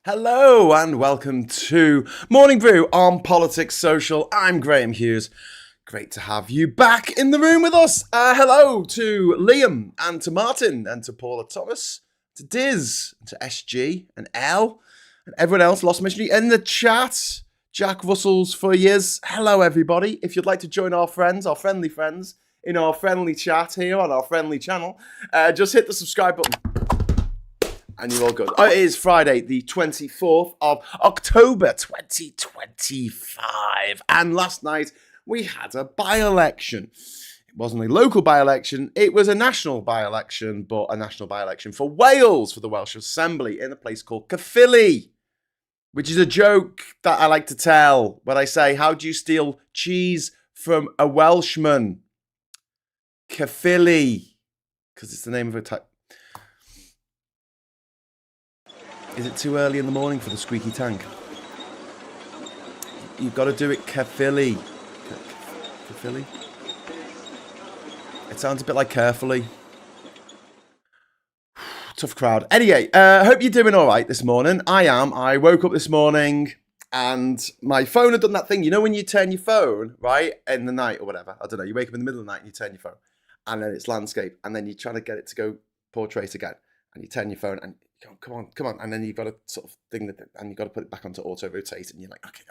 Hello and welcome to Morning Brew on Politics Social. I'm Graham Hughes. Great to have you back in the room with us. Hello to Liam and to Martin and to Paula Thomas, to Diz, and to SG and L and everyone else, Lost Missionary in the chat. Jack Russell's for years. Hello everybody. If you'd like to join our friends, our friendly friends, in our friendly chat here on our friendly channel, just hit the subscribe button. And you're all good. It is Friday, the 24th of October, 2025. And last night, we had a by-election. It wasn't a local by-election. It was a national by-election, but a national by-election for Wales, for the Welsh Assembly, in a place called Caerphilly, which is a joke that I like to tell when I say, how do you steal cheese from a Welshman? Caerphilly, because it's the name of a type. Is it too early in the morning for the squeaky tank? You've got to do it Caerphilly. Caerphilly? It sounds a bit like Caerphilly. Tough crowd. Anyway, hope you're doing all right this morning. I am. I woke up this morning and my phone had done that thing. You know when you turn your phone, right, in the night or whatever? I don't know. You wake up in the middle of the night and you turn your phone. And then it's landscape. And then you're trying to get it to go portrait again. And you turn your phone and come on. And then you've got a sort of thing and you've got to put it back onto auto rotate. And you're like, okay.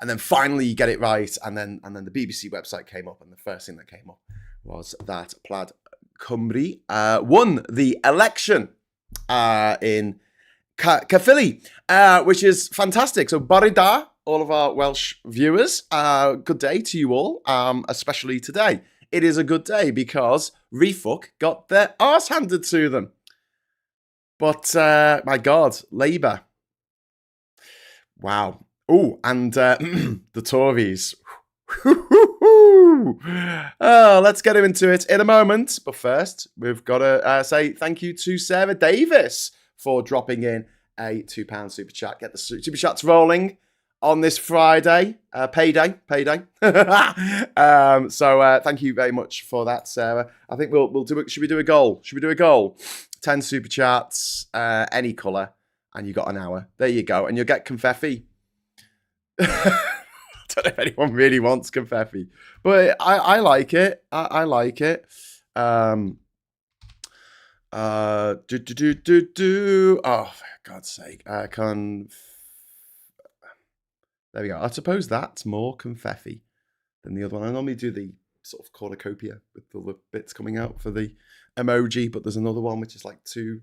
And then finally you get it right. And then the BBC website came up. And the first thing that came up was that Plaid Cymru won the election in Caerphilly, which is fantastic. So bore da, all of our Welsh viewers. Good day to you all, especially today. It is a good day because RefUK got their arse handed to them. But, my God, Labour. Wow. Oh, and the Tories. Let's get into it in a moment. But first, we've got to say thank you to Sarah Davis for dropping in a £2 super chat. Get the super chats rolling on this Friday. Payday. So thank you very much for that, Sarah. I think we'll do it. Should we do a goal? 10 super chats, any colour, and you got an hour. There you go. And you'll get confetti. I don't know if anyone really wants confetti, but I like it. I like it. Oh, for God's sake. There we go. I suppose that's more confetti than the other one. I normally do the sort of cornucopia with all the bits coming out for the emoji, but there's another one which is like two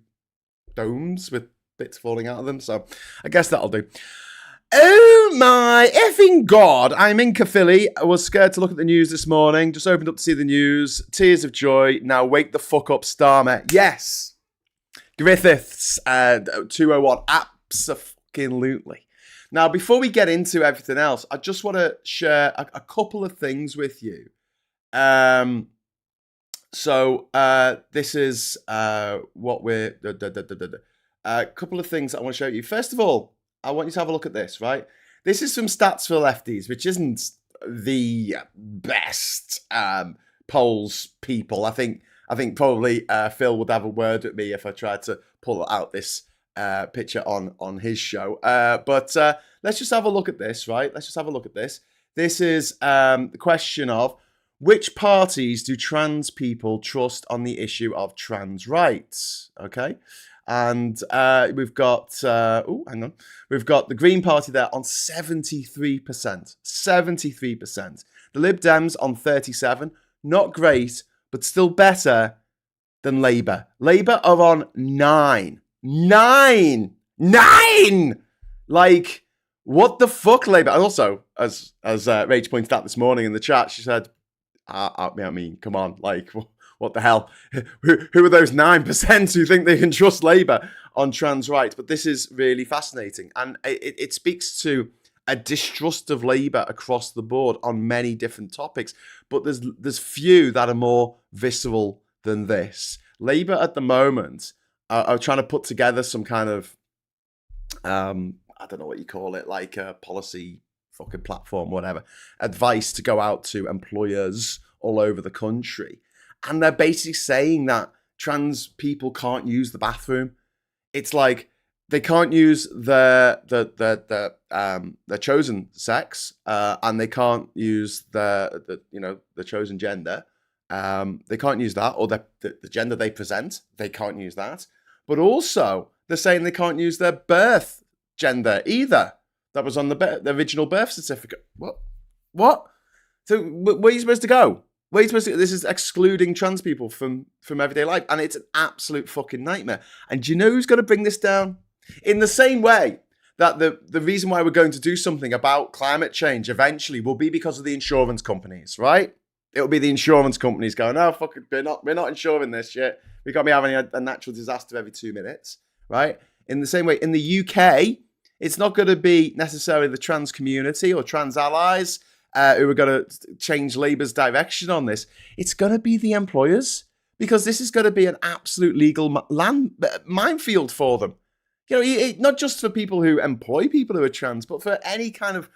domes with bits falling out of them. So I guess that'll do. Oh my effing God. I'm in Caerphilly. I was scared to look at the news this morning. Just opened up to see the news. Tears of joy. Now wake the fuck up, Starmer. Yes. Griffiths, 201. Absolutely. Now, before we get into everything else, I just want to share a couple of things with you. So this is what we're... A couple of things I want to show you. First of all, I want you to have a look at this, right? This is from Stats for Lefties, which isn't the best polls people. I think probably Phil would have a word with me if I tried to pull out this picture on his show. But let's just have a look at this, right? Let's just have a look at this. This is the question of which parties do trans people trust on the issue of trans rights? Okay. And we've got, we've got the Green Party there on 73%. 73%. The Lib Dems on 37%. Not great, but still better than Labour. Labour are on 9%. 9%! Like, what the fuck, Labour? And also, as Rach pointed out this morning in the chat, she said, I mean, come on, like... What the hell? Who are those 9% who think they can trust Labour on trans rights? But this is really fascinating. And it speaks to a distrust of Labour across the board on many different topics. But there's few that are more visceral than this. Labour at the moment are trying to put together some kind of, I don't know what you call it, like a policy fucking platform, whatever, advice to go out to employers all over the country. And they're basically saying that trans people can't use the bathroom. It's like they can't use their chosen sex, and they can't use the chosen gender. They can't use that, or the gender they present. They can't use that. But also, they're saying they can't use their birth gender either. That was on the original birth certificate. What? So where are you supposed to go? Where are you supposed to go? This is excluding trans people from everyday life, and it's an absolute fucking nightmare. And do you know who's going to bring this down? In the same way that the reason why we're going to do something about climate change eventually will be because of the insurance companies, right? It'll be the insurance companies going, oh, fuck it, we're not insuring this shit. We can't be having a natural disaster every 2 minutes, right? In the same way, in the UK, it's not going to be necessarily the trans community or trans allies who are going to change Labour's direction on this. It's going to be the employers, because this is going to be an absolute legal minefield for them. You know, not just for people who employ people who are trans, but for any kind of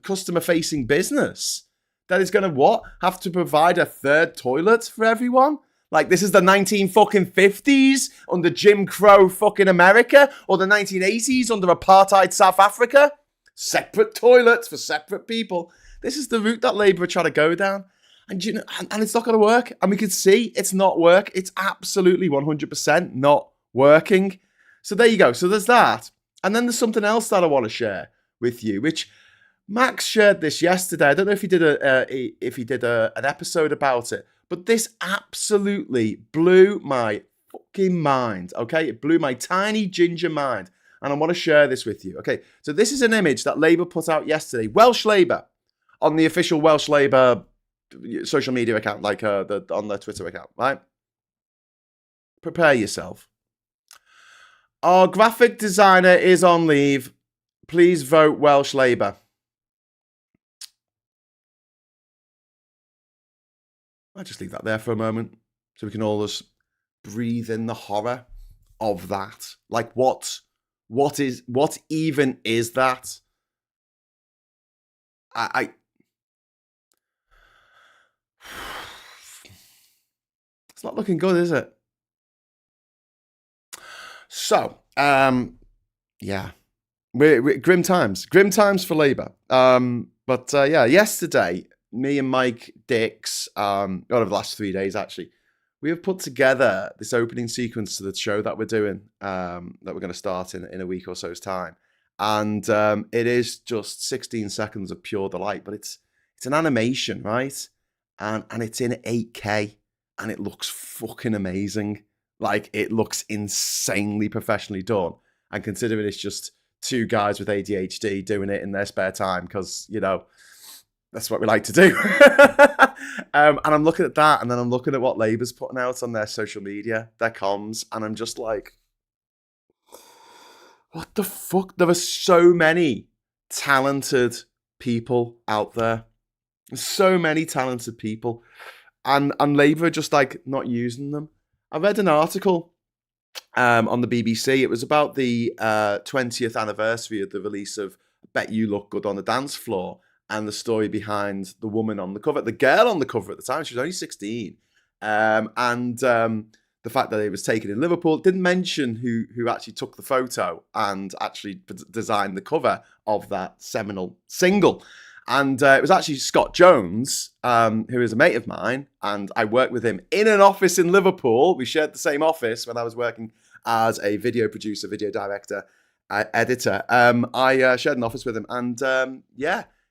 customer-facing business that is going to have to provide a third toilet for everyone. Like, this is the 1950s under Jim Crow fucking America, or the 1980s under apartheid South Africa. Separate toilets for separate people. This is the route that Labour are trying to go down. And you know, and it's not going to work. And we can see it's not work. It's absolutely 100% not working. So there you go. So there's that. And then there's something else that I want to share with you, which Max shared this yesterday. I don't know if he did an episode about it, but this absolutely blew my fucking mind. Okay, it blew my tiny ginger mind, and I want to share this with you. Okay, so this is an image that Labour put out yesterday. Welsh Labour, on the official Welsh Labour social media account, like on their Twitter account, right? Prepare yourself. Our graphic designer is on leave. Please vote Welsh Labour. I'll just leave that there for a moment so we can all just breathe in the horror of that. Like, what even is that? It's not looking good, is it? So, yeah, we're grim times for Labour. But yesterday, me and Mike Dix, over the last 3 days actually, we have put together this opening sequence to the show that we're doing, that we're going to start in a week or so's time, and it is just 16 seconds of pure delight. But it's an animation, right? And it's in 8K, and it looks fucking amazing. Like, it looks insanely professionally done. And considering it's just two guys with ADHD doing it in their spare time, because, you know, that's what we like to do. And I'm looking at that, and then I'm looking at what Labour's putting out on their social media, their comms, and I'm just like, what the fuck? There are so many talented people out there. So many talented people. And Labour are just, like, not using them. I read an article on the BBC. It was about the 20th anniversary of the release of Bet You Look Good on the Dance Floor, and the story behind the woman on the cover, the girl on the cover at the time. She was only 16. The fact that it was taken in Liverpool. Didn't mention who actually took the photo and actually designed the cover of that seminal single. And it was actually Scott Jones, who is a mate of mine, and I worked with him in an office in Liverpool. We shared the same office when I was working as a video producer, video director, editor. I shared an office with him, and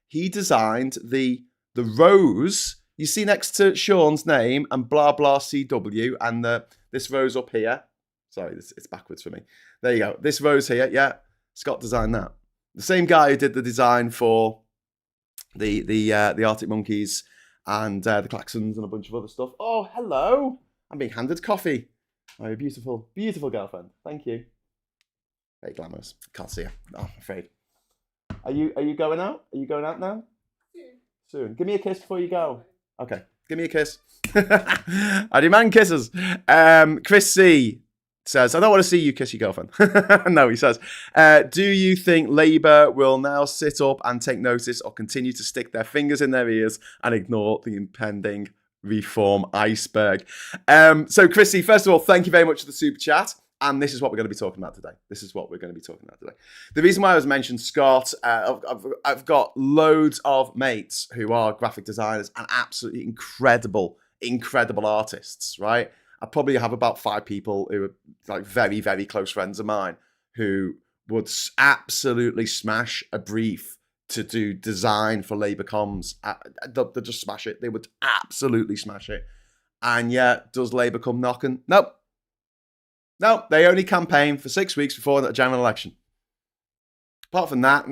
he designed the rose you see next to Sean's name and blah blah CW, and this rose up here. Sorry, it's backwards for me. There you go. This rose here, yeah, Scott designed that. The same guy who did the design for the Arctic Monkeys and the Klaxons and a bunch of other stuff. Oh, hello! I'm being handed coffee. Oh, a beautiful, beautiful girlfriend. Thank you. Very glamorous. Can't see her. Oh, I'm afraid. Are you going out? Are you going out now? Soon. Give me a kiss before you go. Okay. Give me a kiss. I demand kisses. Chris C says, I don't want to see you kiss your girlfriend. No, he says, do you think Labour will now sit up and take notice, or continue to stick their fingers in their ears and ignore the impending reform iceberg? So Chris C, first of all, thank you very much for the super chat. And this is what we're going to be talking about today. The reason why I was mentioned Scott, I've got loads of mates who are graphic designers and absolutely incredible artists, right? I probably have about 5 people who are like very, very close friends of mine who would absolutely smash a brief to do design for Labour comms. They'll just smash it. They would absolutely smash it. And yet, does Labour come knocking? Nope. They only campaign for 6 weeks before the general election. Apart from that,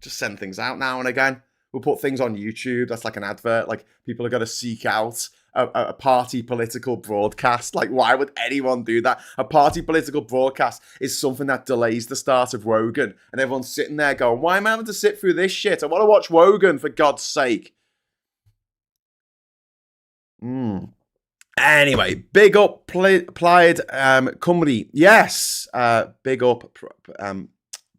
just send things out now and again. We'll put things on YouTube. That's like an advert. Like, people are going to seek out a party political broadcast. Like, why would anyone do that? A party political broadcast is something that delays the start of Wogan. And everyone's sitting there going, why am I having to sit through this shit? I want to watch Wogan, for God's sake. Anyway, big up Plaid Cymru. Yes, big up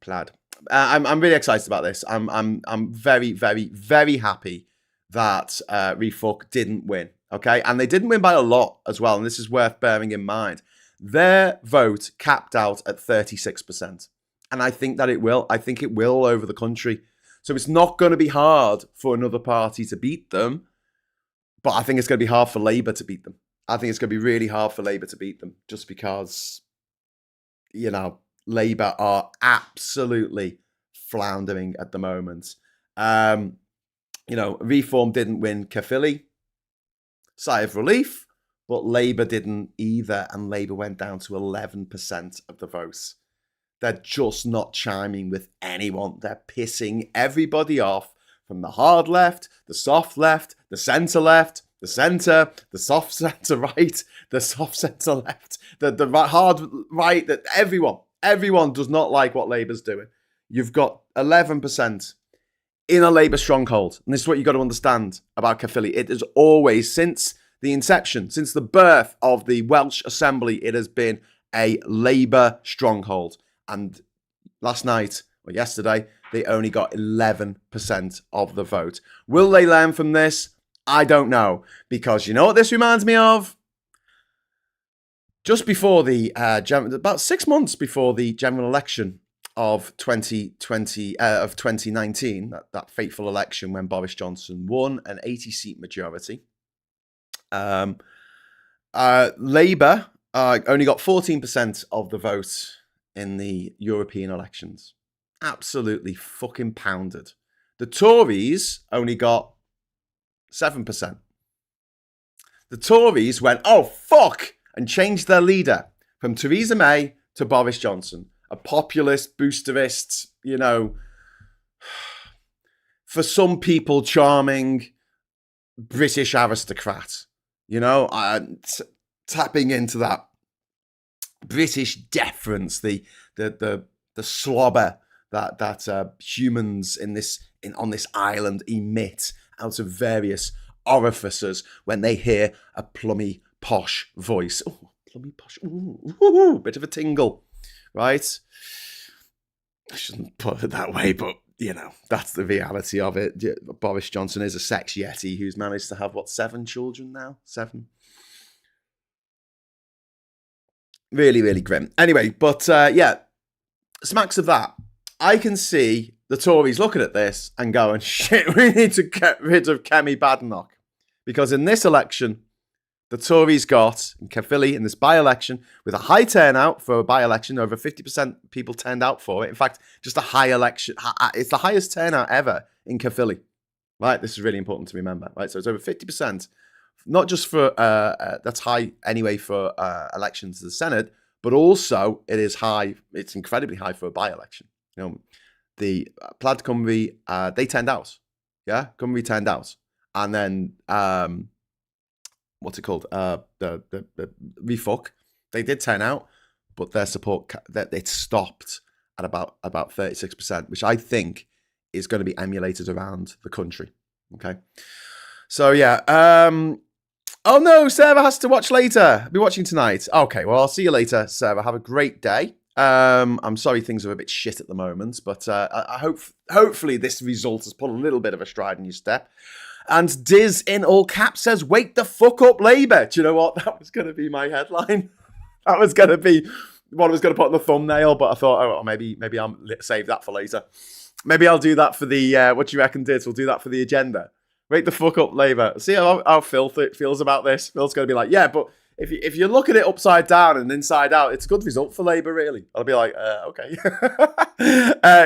Plaid. I'm really excited about this. I'm very, very, very happy that RefUK didn't win. Okay, and they didn't win by a lot as well, and this is worth bearing in mind. Their vote capped out at 36%, and I think that it will. I think it will all over the country. So it's not going to be hard for another party to beat them, but I think it's going to be hard for Labour to beat them. I think it's going to be really hard for Labour to beat them, just because, Labour are absolutely floundering at the moment. Reform didn't win Caerphilly. Sigh of relief, but Labour didn't either, and Labour went down to 11% of the votes. They're just not chiming with anyone. They're pissing everybody off, from the hard left, the soft left, the centre left, the centre, the soft centre right, the soft centre left, the hard right, that everyone does not like what Labour's doing. You've got 11% in a Labour stronghold. And this is what you've got to understand about Caerphilly. It has always, since the inception, since the birth of the Welsh Assembly, it has been a Labour stronghold. And last night, or yesterday, they only got 11% of the vote. Will they learn from this? I don't know. Because you know what this reminds me of? Just before the, about 6 months before the general election of 2019, that fateful election when Boris Johnson won an 80-seat majority. Labour only got 14% of the vote in the European elections. Absolutely fucking pounded. The Tories only got 7%. The Tories went, oh, fuck, and changed their leader from Theresa May to Boris Johnson. A populist, boosterist, for some people, charming British aristocrat, tapping into that British deference, the slobber that humans on this island emit out of various orifices when they hear a plummy, posh voice. Oh, plummy, posh, ooh, bit of a tingle. Right? I shouldn't put it that way, but, that's the reality of it. Boris Johnson is a sex yeti who's managed to have, 7 children now? 7? Really, really grim. Anyway, but, smacks of that. I can see the Tories looking at this and going, shit, we need to get rid of Kemi Badenoch. Because in this election, the Tories got, in Caerphilly, in this by-election, with a high turnout for a by-election, over 50% people turned out for it. In fact, just a high election. It's the highest turnout ever in Caerphilly. Right? This is really important to remember. Right? So it's over 50%. Not just for, that's high anyway for elections to the Senedd, but also it is high, it's incredibly high for a by-election. The Plaid Cymru, they turned out. Yeah? Cymru turned out. And then, what's it called? The RefUK, they did turn out, but their support, that it stopped at about 36%, which I think is going to be emulated around the country. Okay. So yeah. Oh no, Sarah has to watch later. I'll be watching tonight. Okay, well, I'll see you later, Sarah. Have a great day. I'm sorry things are a bit shit at the moment, but I hopefully this result has put a little bit of a stride in your step. And Diz in all caps says, wake the fuck up, Labour. Do you know what? That was going to be my headline. That was going to be what I was going to put on the thumbnail, but I thought, oh, maybe I'll save that for later. Maybe I'll do that for the, what do you reckon, Dids? We'll do that for the agenda. Wake the fuck up, Labour. See how Phil feels about this? Phil's going to be like, yeah, but if you look at it upside down and inside out, it's a good result for Labour, really. I'll be like, okay.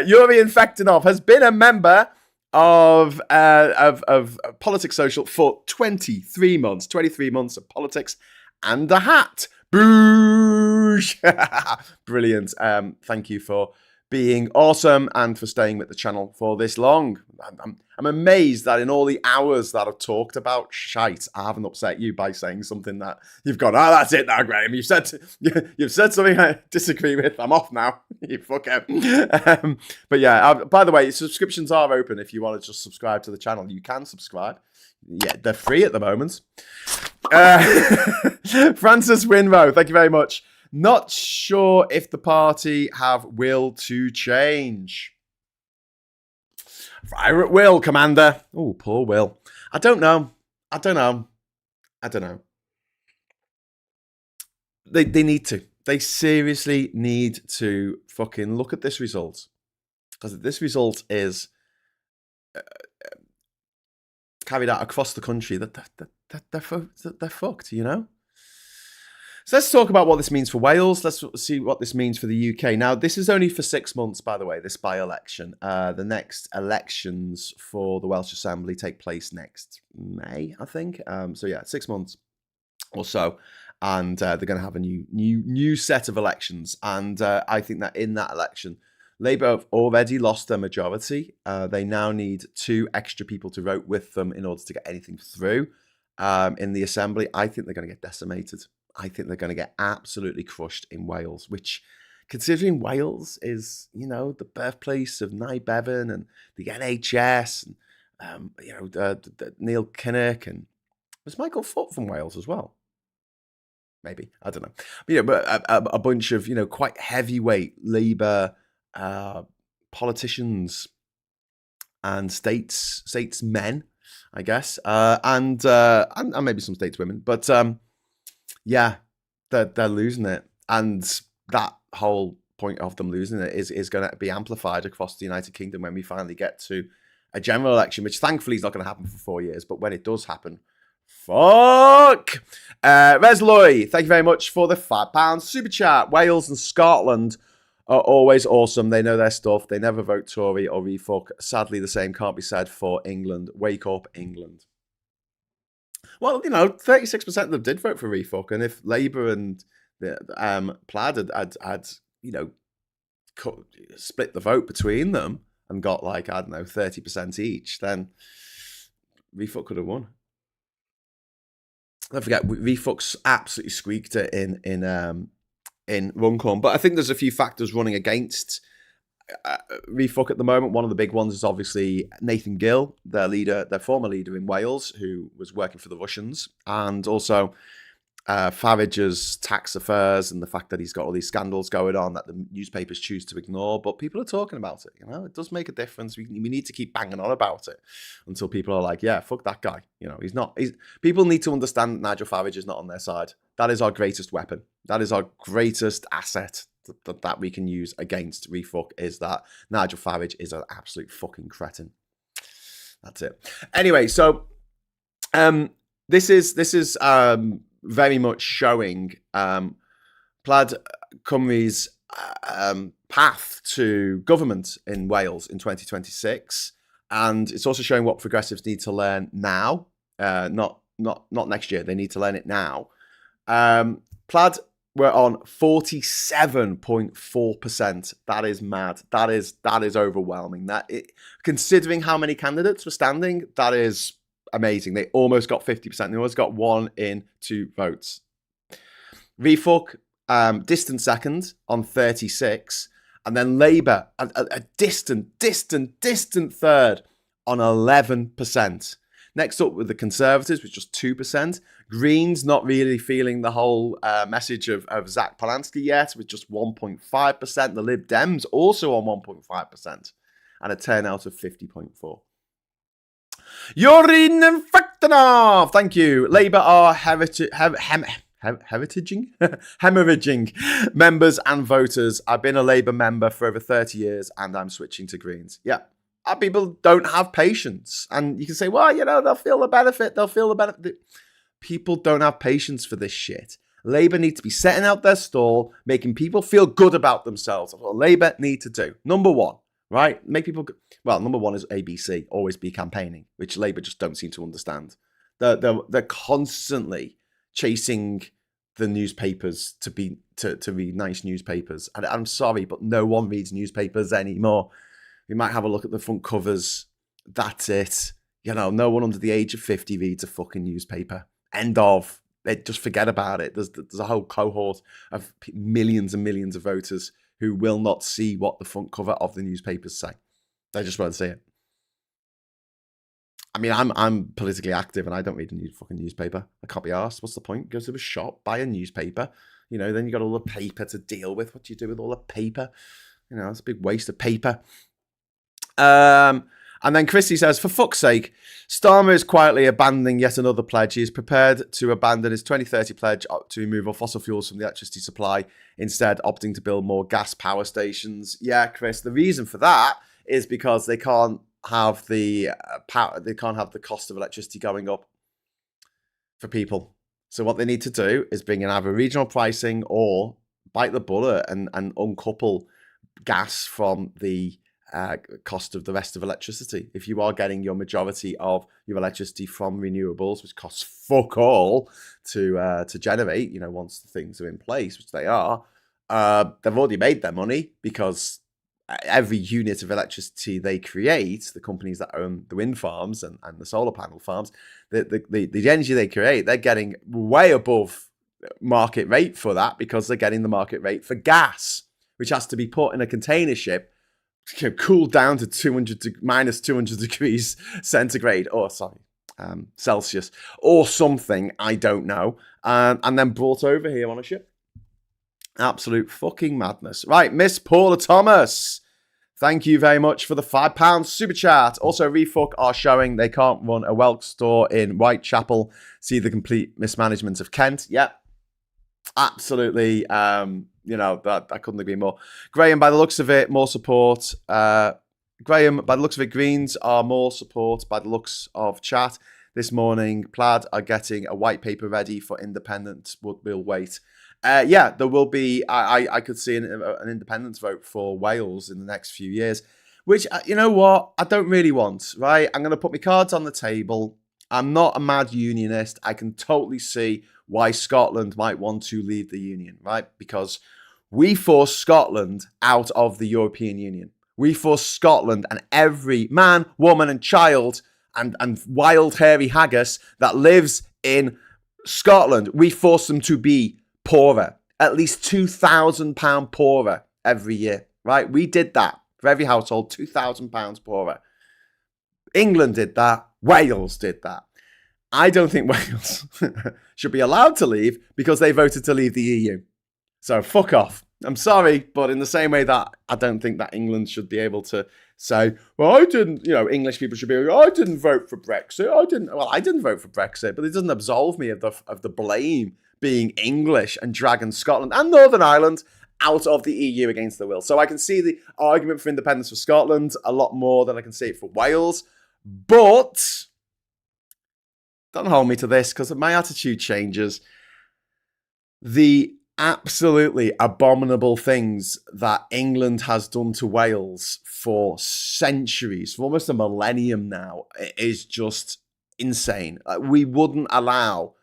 Yuri Infectinov has been a member of Politics Social for 23 months. 23 months of politics and a hat. Boosh! Brilliant. Thank you for being awesome and for staying with the channel for this long. I'm amazed that in all the hours that I've talked about shite, I haven't upset you by saying something that you've gone, oh, that's it now, Graham. You've said something I disagree with. I'm off now. You fucker. But yeah, by the way, subscriptions are open. If you want to just subscribe to the channel, you can subscribe. Yeah, they're free at the moment. Francis Winrow, thank you very much. Not sure if the party have will to change. Fire at will, Commander. Oh, poor Will. I don't know. They need to. They seriously need to fucking look at this result. Because this result is carried out across the country, they're fucked, you know? So let's talk about what this means for Wales. Let's see what this means for the UK. Now, this is only for 6 months, by the way, this by-election. The next elections for the Welsh Assembly take place next May, I think. So yeah, 6 months or so. And they're going to have a new set of elections. And I think that in that election, Labour have already lost their majority. They now need 2 extra people to vote with them in order to get anything through in the Assembly. I think they're going to get decimated. I think they're going to get absolutely crushed in Wales, which, considering Wales is, you know, the birthplace of Nye Bevan and the NHS, and, you know, Neil Kinnock, and was Michael Foot from Wales as well? Maybe, I don't know. But, you know, but a bunch of, you know, quite heavyweight Labour politicians and statesmen, I guess, and maybe some stateswomen, but yeah, they're losing it, and that whole point of them losing it is going to be amplified across the United Kingdom when we finally get to a general election, which thankfully is not going to happen for 4 years, but when it does happen, fuck! Resloy, thank you very much for the £5 super chat. Wales and Scotland are always awesome. They know their stuff. They never vote Tory or RefUK. Sadly, the same can't be said for England. Wake up, England. Well, you know, 36% of them did vote for RefUK, and if Labour and the Plaid had you know, split the vote between them and got like, I don't know, 30% each, then RefUK could have won. Don't forget, RefUK's absolutely squeaked it in Runcorn, but I think there's a few factors running against RefUK at the moment. One of the big ones is obviously Nathan Gill, their former leader in Wales, who was working for the Russians, and also Farage's tax affairs and the fact that he's got all these scandals going on that the newspapers choose to ignore. But people are talking about it. You know, it does make a difference. We need to keep banging on about it until people are like, yeah, fuck that guy. You know, people need to understand that Nigel Farage is not on their side. That is our greatest weapon. That is our greatest asset that we can use against RefUK, is that Nigel Farage is an absolute fucking cretin. That's it. Anyway, so this is very much showing Plaid Cymru's path to government in Wales in 2026, and it's also showing what progressives need to learn now, not next year. They need to learn it now. Plaid were on 47.4%. That is mad. That is overwhelming. Considering how many candidates were standing, that is amazing. They almost got 50%. They almost got 1 in 2 votes. RefUK, distant second on 36, and then Labour, a distant third on 11%. Next up with the Conservatives, with just 2%. Greens not really feeling the whole message of Zach Polanski yet, with just 1.5%. The Lib Dems also on 1.5%, and a turnout of 50.4%. Yorin Faktanov, thank you. Labour are hemorrhaging members and voters. I've been a Labour member for over 30 years and I'm switching to Greens. Yeah. People don't have patience. And you can say, well, they'll feel the benefit. People don't have patience for this shit. Labour need to be setting out their stall, making people feel good about themselves. That's what Labour need to do. Number one, right? Make people... Well, number one is ABC, always be campaigning, which Labour just don't seem to understand. They're constantly chasing the newspapers to read nice newspapers. And I'm sorry, but no one reads newspapers anymore. We might have a look at the front covers. That's it. No one under the age of 50 reads a fucking newspaper. End of. They just forget about it. There's a whole cohort of millions and millions of voters who will not see what the front cover of the newspapers say. They just won't see it. I mean, I'm politically active and I don't read a fucking newspaper. I can't be arsed. What's the point? Go to a shop, buy a newspaper. Then you got all the paper to deal with. What do you do with all the paper? It's a big waste of paper. And then Christy says, for fuck's sake, Starmer is quietly abandoning yet another pledge. He is prepared to abandon his 2030 pledge to remove all fossil fuels from the electricity supply, instead opting to build more gas power stations. Yeah, Chris, the reason for that is because they can't have the power, they can't have the cost of electricity going up for people. So what they need to do is bring in either regional pricing or bite the bullet and uncouple gas from the cost of the rest of electricity. If you are getting your majority of your electricity from renewables, which costs fuck all to generate, once the things are in place, which they are, they've already made their money because every unit of electricity they create, the companies that own the wind farms and the solar panel farms, the energy they create, they're getting way above market rate for that because they're getting the market rate for gas, which has to be put in a container ship, cooled down to minus 200 degrees centigrade, Celsius, or something, I don't know, and then brought over here on a ship. Absolute fucking madness. Right, Miss Paula Thomas, thank you very much for the £5 super chat. Also, RefUK are showing they can't run a Welsh store in Whitechapel. See the complete mismanagement of Kent. Yep, absolutely. That I couldn't agree more. Graham, by the looks of it, more support. Graham, by the looks of it, Greens are more support by the looks of chat. This morning, Plaid are getting a white paper ready for independence. We'll wait. There will be, I could see an independence vote for Wales in the next few years, which, you know what, I don't really want, right? I'm going to put my cards on the table. I'm not a mad unionist. I can totally see why Scotland might want to leave the Union, right? Because we forced Scotland out of the European Union. We forced Scotland and every man, woman and child and wild hairy haggis that lives in Scotland, we forced them to be poorer, at least £2,000 poorer every year, right? We did that for every household, £2,000 poorer. England did that. Wales did that. I don't think Wales should be allowed to leave because they voted to leave the EU. So fuck off. I'm sorry, but in the same way that I don't think that England should be able to say, well, I didn't, English people should be like, I didn't vote for Brexit. I didn't vote for Brexit, but it doesn't absolve me of the blame being English and dragging Scotland and Northern Ireland out of the EU against their will. So I can see the argument for independence for Scotland a lot more than I can see it for Wales. But don't hold me to this because my attitude changes. The absolutely abominable things that England has done to Wales for centuries, for almost a millennium now, is just insane. We wouldn't allow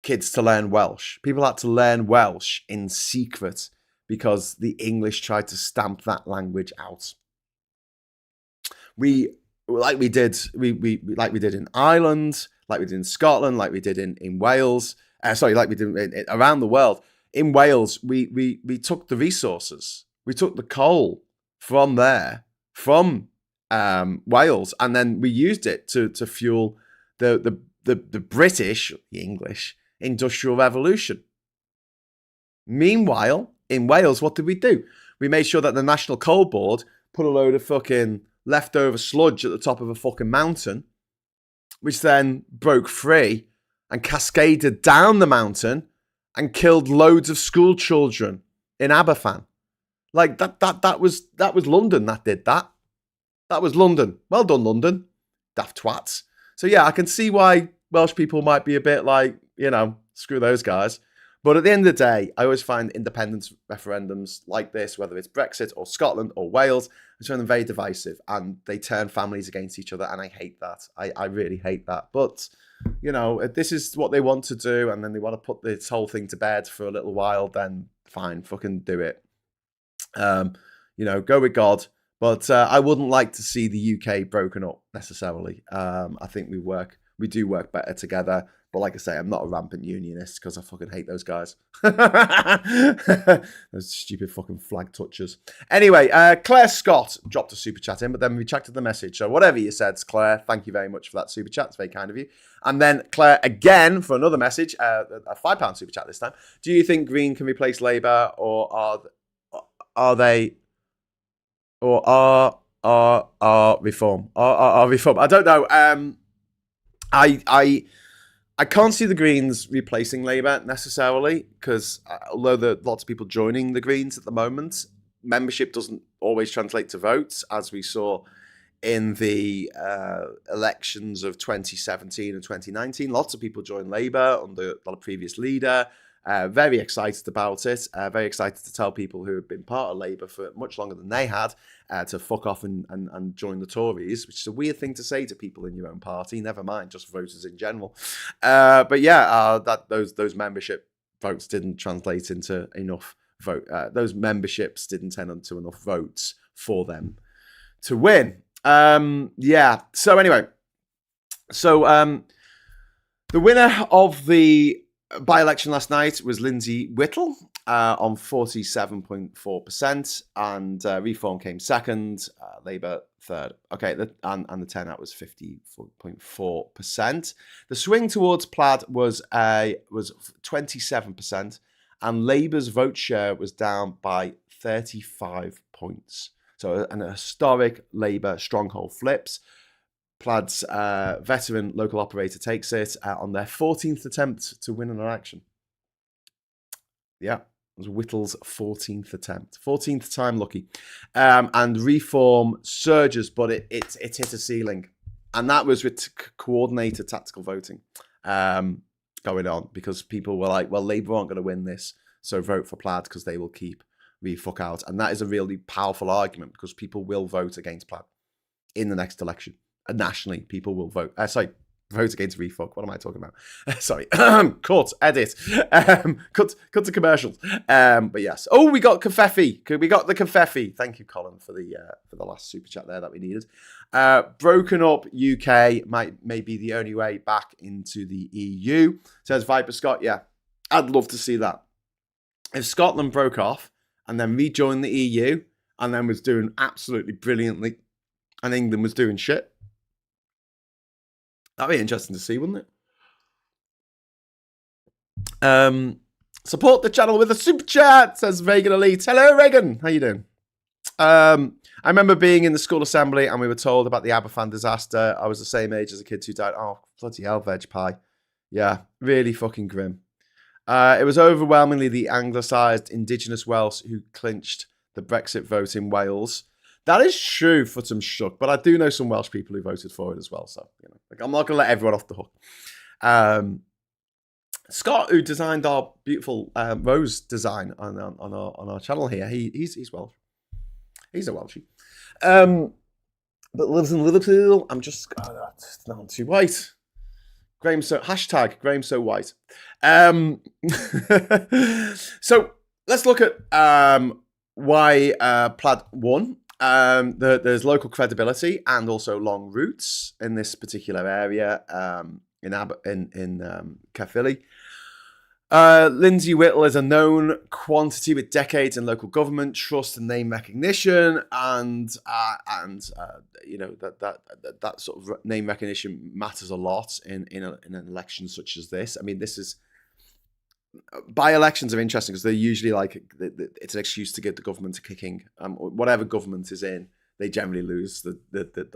kids to learn Welsh. People had to learn Welsh in secret because the English tried to stamp that language out. Like we did in Ireland, like we did in Scotland, like we did in Wales. Like we did around the world. In Wales, we took the resources, we took the coal from there, from Wales, and then we used it to fuel the British, the English Industrial Revolution. Meanwhile, in Wales, what did we do? We made sure that the National Coal Board put a load of fucking leftover sludge at the top of a fucking mountain, which then broke free and cascaded down the mountain and killed loads of school children in Aberfan. Like that was London that did that. That was London. Well done, London. Daft twats. So yeah, I can see why Welsh people might be a bit like, screw those guys. But at the end of the day, I always find independence referendums like this, whether it's Brexit or Scotland or Wales, I find them very divisive, and they turn families against each other, and I hate that. I really hate that. But, if this is what they want to do, and then they want to put this whole thing to bed for a little while, then fine, fucking do it. Go with God. But I wouldn't like to see the UK broken up necessarily. I think we do work better together. But like I say, I'm not a rampant unionist because I fucking hate those guys. Those stupid fucking flag touchers. Anyway, Claire Scott dropped a super chat in, but then retracted the message. So whatever you said, Claire, thank you very much for that super chat. It's very kind of you. And then Claire again for another message, a £5 super chat this time. Do you think Green can replace Labour, or are they... or are Reform? Are Reform? I don't know. I can't see the Greens replacing Labour necessarily, because although there are lots of people joining the Greens at the moment, membership doesn't always translate to votes, as we saw in the elections of 2017 and 2019. Lots of people joined Labour under the previous leader. Very excited about it. Very excited to tell people who have been part of Labour for much longer than they had to fuck off and join the Tories, which is a weird thing to say to people in your own party. Never mind, just voters in general. But yeah, those membership votes didn't translate into enough vote. Those memberships didn't turn into enough votes for them to win. Yeah. So anyway, the winner of the by-election last night was Lindsay Whittle on 47.4%, and Reform came second, Labour third. Okay, and the turnout was 54.4%. The swing towards Plaid was 27%, and Labour's vote share was down by 35 points. So an historic Labour stronghold flips. Plaid's veteran local operator takes it on their 14th attempt to win an election. Yeah, it was Whittle's 14th attempt. 14th time lucky. And Reform surges, but it hit a ceiling. And that was with coordinated tactical voting going on, because people were like, well, Labour aren't going to win this, so vote for Plaid because they will keep RefUK out. And that is a really powerful argument, because people will vote against Plaid in the next election. Nationally, people will vote. Vote against RefUK. What am I talking about? Sorry. Cut. Edit. Cut to commercials. But yes. Oh, we got Caerphilly. We got the Caerphilly. Thank you, Colin, for the last super chat there that we needed. Broken up UK may be the only way back into the EU. Says Viper Scott. Yeah, I'd love to see that. If Scotland broke off and then rejoined the EU and then was doing absolutely brilliantly, and England was doing shit, that'd be interesting to see, wouldn't it? Support the channel with a super chat, says Reagan Elite. Hello, Reagan. How you doing? I remember being in the school assembly and we were told about the Aberfan disaster. I was the same age as the kids who died. Oh, bloody hell, veg pie. Yeah, really fucking grim. It was overwhelmingly the anglicised indigenous Welsh who clinched the Brexit vote in Wales. That is true for some shook, but I do know some Welsh people who voted for it as well. So, I'm not going to let everyone off the hook. Scott, who designed our beautiful rose design on our channel here, he's Welsh. He's a Welshie. But lives in Liverpool. I'm too white. Graham so white. So let's look at why Plaid won. There's local credibility and also long roots in this particular area in Caerphilly. Lindsay Whittle is a known quantity with decades in local government, trust and name recognition, and that sort of name recognition matters a lot in an election such as this. I mean, by-elections are interesting because they're usually like it's an excuse to give the government a kicking. Whatever government is in, they generally lose the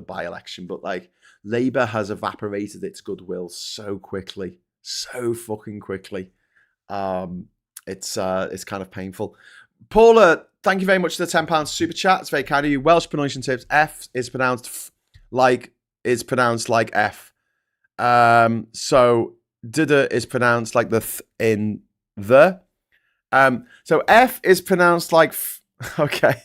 by-election. But like Labour has evaporated its goodwill so quickly, so fucking quickly. It's kind of painful. Paula, thank you very much for the £10 super chat. It's very kind of you. Welsh pronunciation tips. F is pronounced like F. So dida is pronounced like the th in the. So F is pronounced like f. Okay.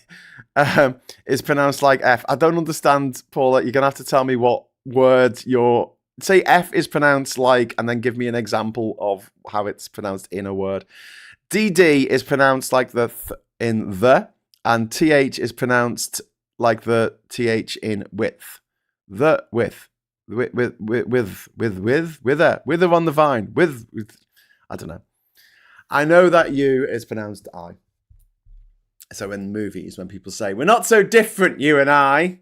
Is pronounced like F. I don't understand, Paula. You're gonna have to tell me what word you're. Say F is pronounced like, and then give me an example of how it's pronounced in a word. DD is pronounced like the th in the, and TH is pronounced like the TH in width. The with on the vine. With I don't know. I know that you is pronounced I. So in movies, when people say, we're not so different, you and I,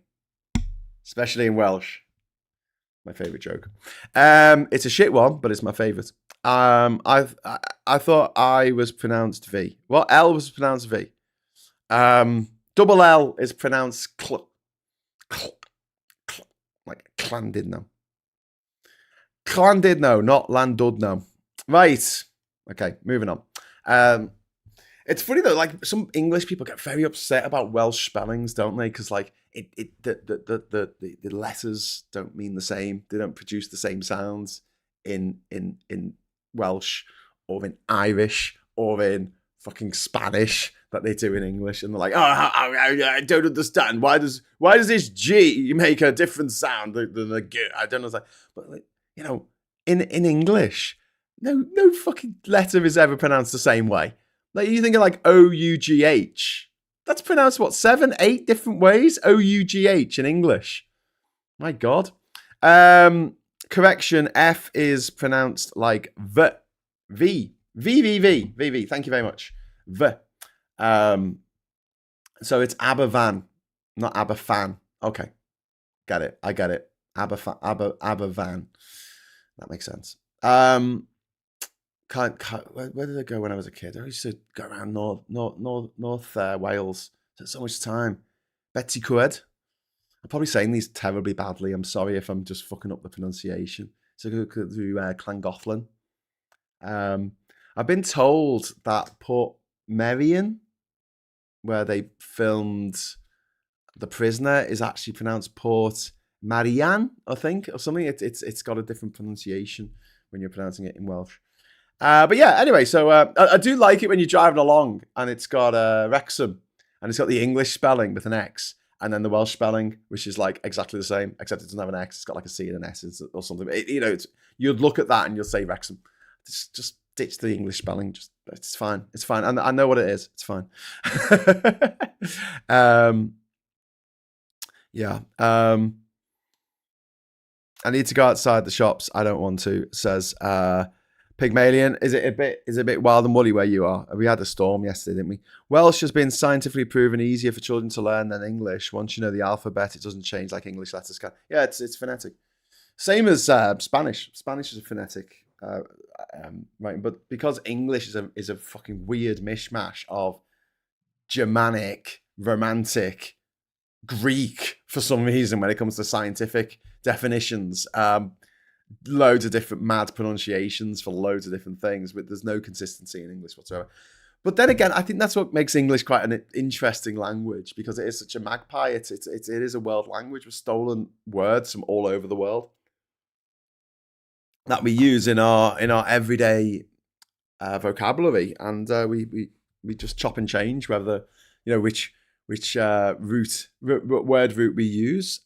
especially in Welsh, my favourite joke. It's a shit one, but it's my favourite. I thought I was pronounced V. Well, L was pronounced V. Double L is pronounced like Llandudno. Llandudno, not Landudno. Right. Okay, moving on. It's funny though, like some English people get very upset about Welsh spellings, don't they? Because like the letters don't mean the same. They don't produce the same sounds in Welsh or in Irish or in fucking Spanish that they do in English, and they're like, I don't understand. Why does this G make a different sound than a G? I don't know. But like, you know, in English, no fucking letter is ever pronounced the same way. Like you think of like OUGH. That's pronounced what, 7, 8 different ways? OUGH in English. My God. Correction, F is pronounced like V. V. Thank you very much. V. So it's Aberfan, not Aberfan. Okay. Get it. I get it. Aberfan. That makes sense. Where did I go when I was a kid? I used to go around North Wales. So much time. Betsy Cwed. I'm probably saying these terribly badly. I'm sorry if I'm just fucking up the pronunciation. So go through Llangollen. I've been told that Port Merion, where they filmed The Prisoner, is actually pronounced Port Marianne, I think, or something. It's got a different pronunciation when you're pronouncing it in Welsh. But yeah, anyway, so I do like it when you're driving along and it's got Wrexham and it's got the English spelling with an X and then the Welsh spelling, which is like exactly the same, except it doesn't have an X. It's got like a C and an S or something. You'd look at that and you'll say Wrexham. Just ditch the English spelling. It's fine. It's fine. And I know what it is. It's fine. Yeah. I need to go outside the shops. I don't want to, says Pygmalion. Is it a bit wild and woolly where you are? We had a storm yesterday, didn't we? Welsh has been scientifically proven easier for children to learn than English. Once you know the alphabet, it doesn't change like English letters can. Yeah, it's phonetic. Same as Spanish. Spanish is a phonetic, right? But because English is a fucking weird mishmash of Germanic, Romantic, Greek for some reason when it comes to scientific definitions. Loads of different mad pronunciations for loads of different things, but there's no consistency in English whatsoever. But then again, I think that's what makes English quite an interesting language, because it is such a magpie. It is a world language with stolen words from all over the world that we use in our everyday vocabulary, and we just chop and change whether which word root we use.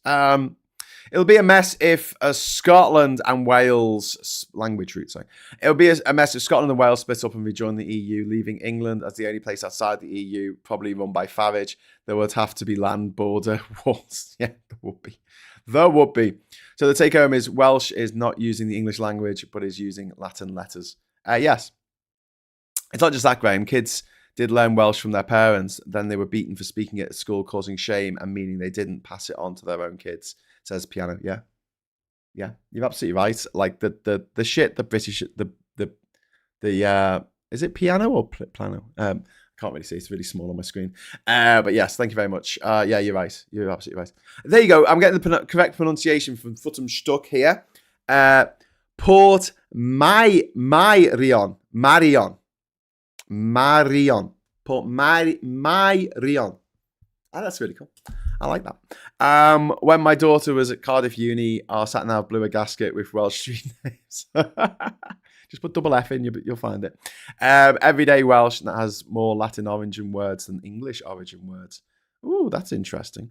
It'll be a mess if Scotland and Wales language route. Sorry, it'll be a mess if Scotland and Wales split up and rejoin the EU, leaving England as the only place outside the EU, probably run by Farage. There would have to be land border walls. Yeah, there would be. So the take home is Welsh is not using the English language, but is using Latin letters. Yes, it's not just that, Graham. Kids did learn Welsh from their parents, then they were beaten for speaking it at school, causing shame and meaning they didn't pass it on to their own kids. Says Piano. Yeah, you're absolutely right. Like the shit, the British, the is it piano or plano? I can't really see. It's really small on my screen. But yes, thank you very much. Yeah, you're right. You're absolutely right. There you go. I'm getting the correct pronunciation from Futtum Stuck here. Port Marion. Marion. Port Marion. Oh, that's really cool. I like that. When my daughter was at Cardiff Uni, our sat nav blew a gasket with Welsh street names. Just put double F in, you'll find it. Everyday Welsh that has more Latin origin words than English origin words. Ooh, that's interesting.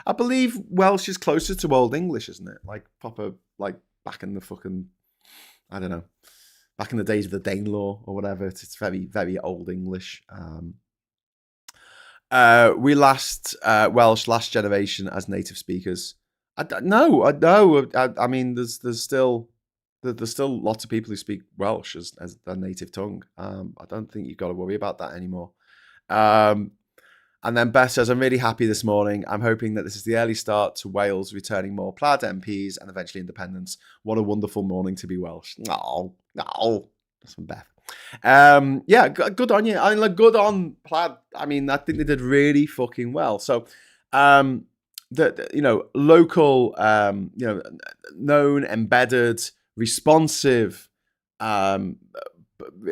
I believe Welsh is closer to Old English, isn't it? Like proper, like back in the fucking, I don't know, back in the days of the Danelaw or whatever. It's very, very Old English. We Welsh last generation as native speakers. I mean, there's still lots of people who speak Welsh as their native tongue. I don't think you've got to worry about that anymore. And then Beth says, I'm really happy this morning. I'm hoping that this is the early start to Wales returning more Plaid MPs and eventually independence. What a wonderful morning to be Welsh. No, that's from Beth. Yeah, good on you. I mean, good on Plaid. I mean, I think they did really fucking well. So, local, known, embedded, responsive,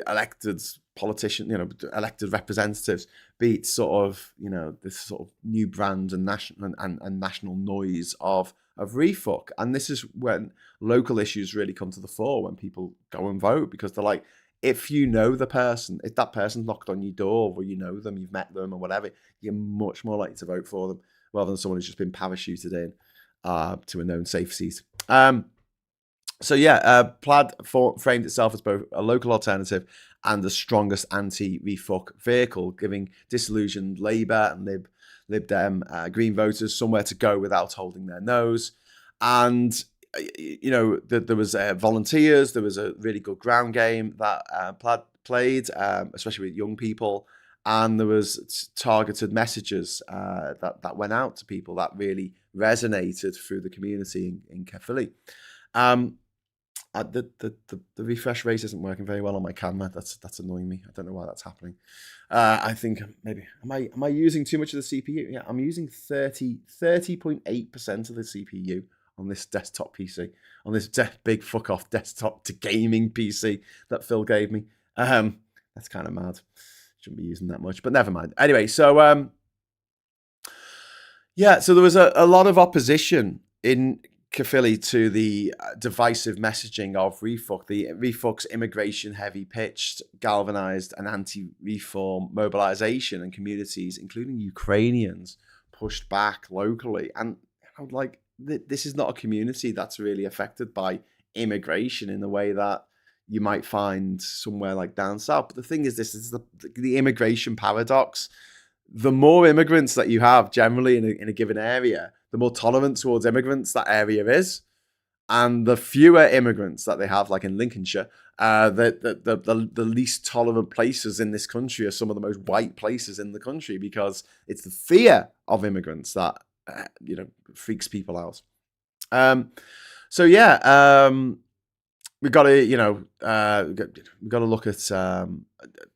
elected politician, elected representatives beat sort of, this sort of new brand and national noise of RefUK. And this is when local issues really come to the fore when people go and vote, because they're like, if you know the person, if that person's knocked on your door or you know them, you've met them or whatever, you're much more likely to vote for them rather than someone who's just been parachuted in to a known safe seat. Plaid framed itself as both a local alternative and the strongest anti-RefUK vehicle, giving disillusioned Labour and Lib Dem Green voters somewhere to go without holding their nose. And there was volunteers. There was a really good ground game that Plaid played, especially with young people. And there was targeted messages that went out to people that really resonated through the community in Caerphilly. The refresh rate isn't working very well on my camera. That's annoying me. I don't know why that's happening. I think maybe am I using too much of the CPU? Yeah, I'm using 30.8% of the CPU on this desktop PC, on this big fuck off desktop to gaming PC that Phil gave me. That's kind of mad. Shouldn't be using that much, but never mind. Anyway, so so there was a lot of opposition in Caerphilly to the divisive messaging of RefUK. The RefUK's immigration-heavy pitched, galvanised an anti-reform mobilisation, and communities, including Ukrainians, pushed back locally. And I would like, this is not a community that's really affected by immigration in the way that you might find somewhere like down south. But the thing is, this is the immigration paradox. The more immigrants that you have generally in a given area, the more tolerant towards immigrants that area is. And the fewer immigrants that they have, like in Lincolnshire, the least tolerant places in this country are some of the most white places in the country, because it's the fear of immigrants that, freaks people out. We've got to, we've got to look at,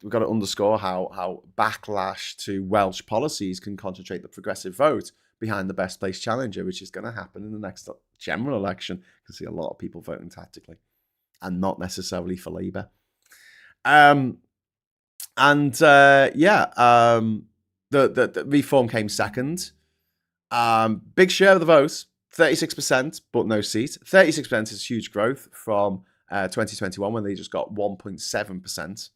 we've got to underscore how backlash to Welsh policies can concentrate the progressive vote behind the best place challenger, which is going to happen in the next general election. You can see a lot of people voting tactically and not necessarily for Labour. The reform came second. Big share of the votes, 36%, but no seat. 36% is huge growth from 2021 when they just got 1.7%.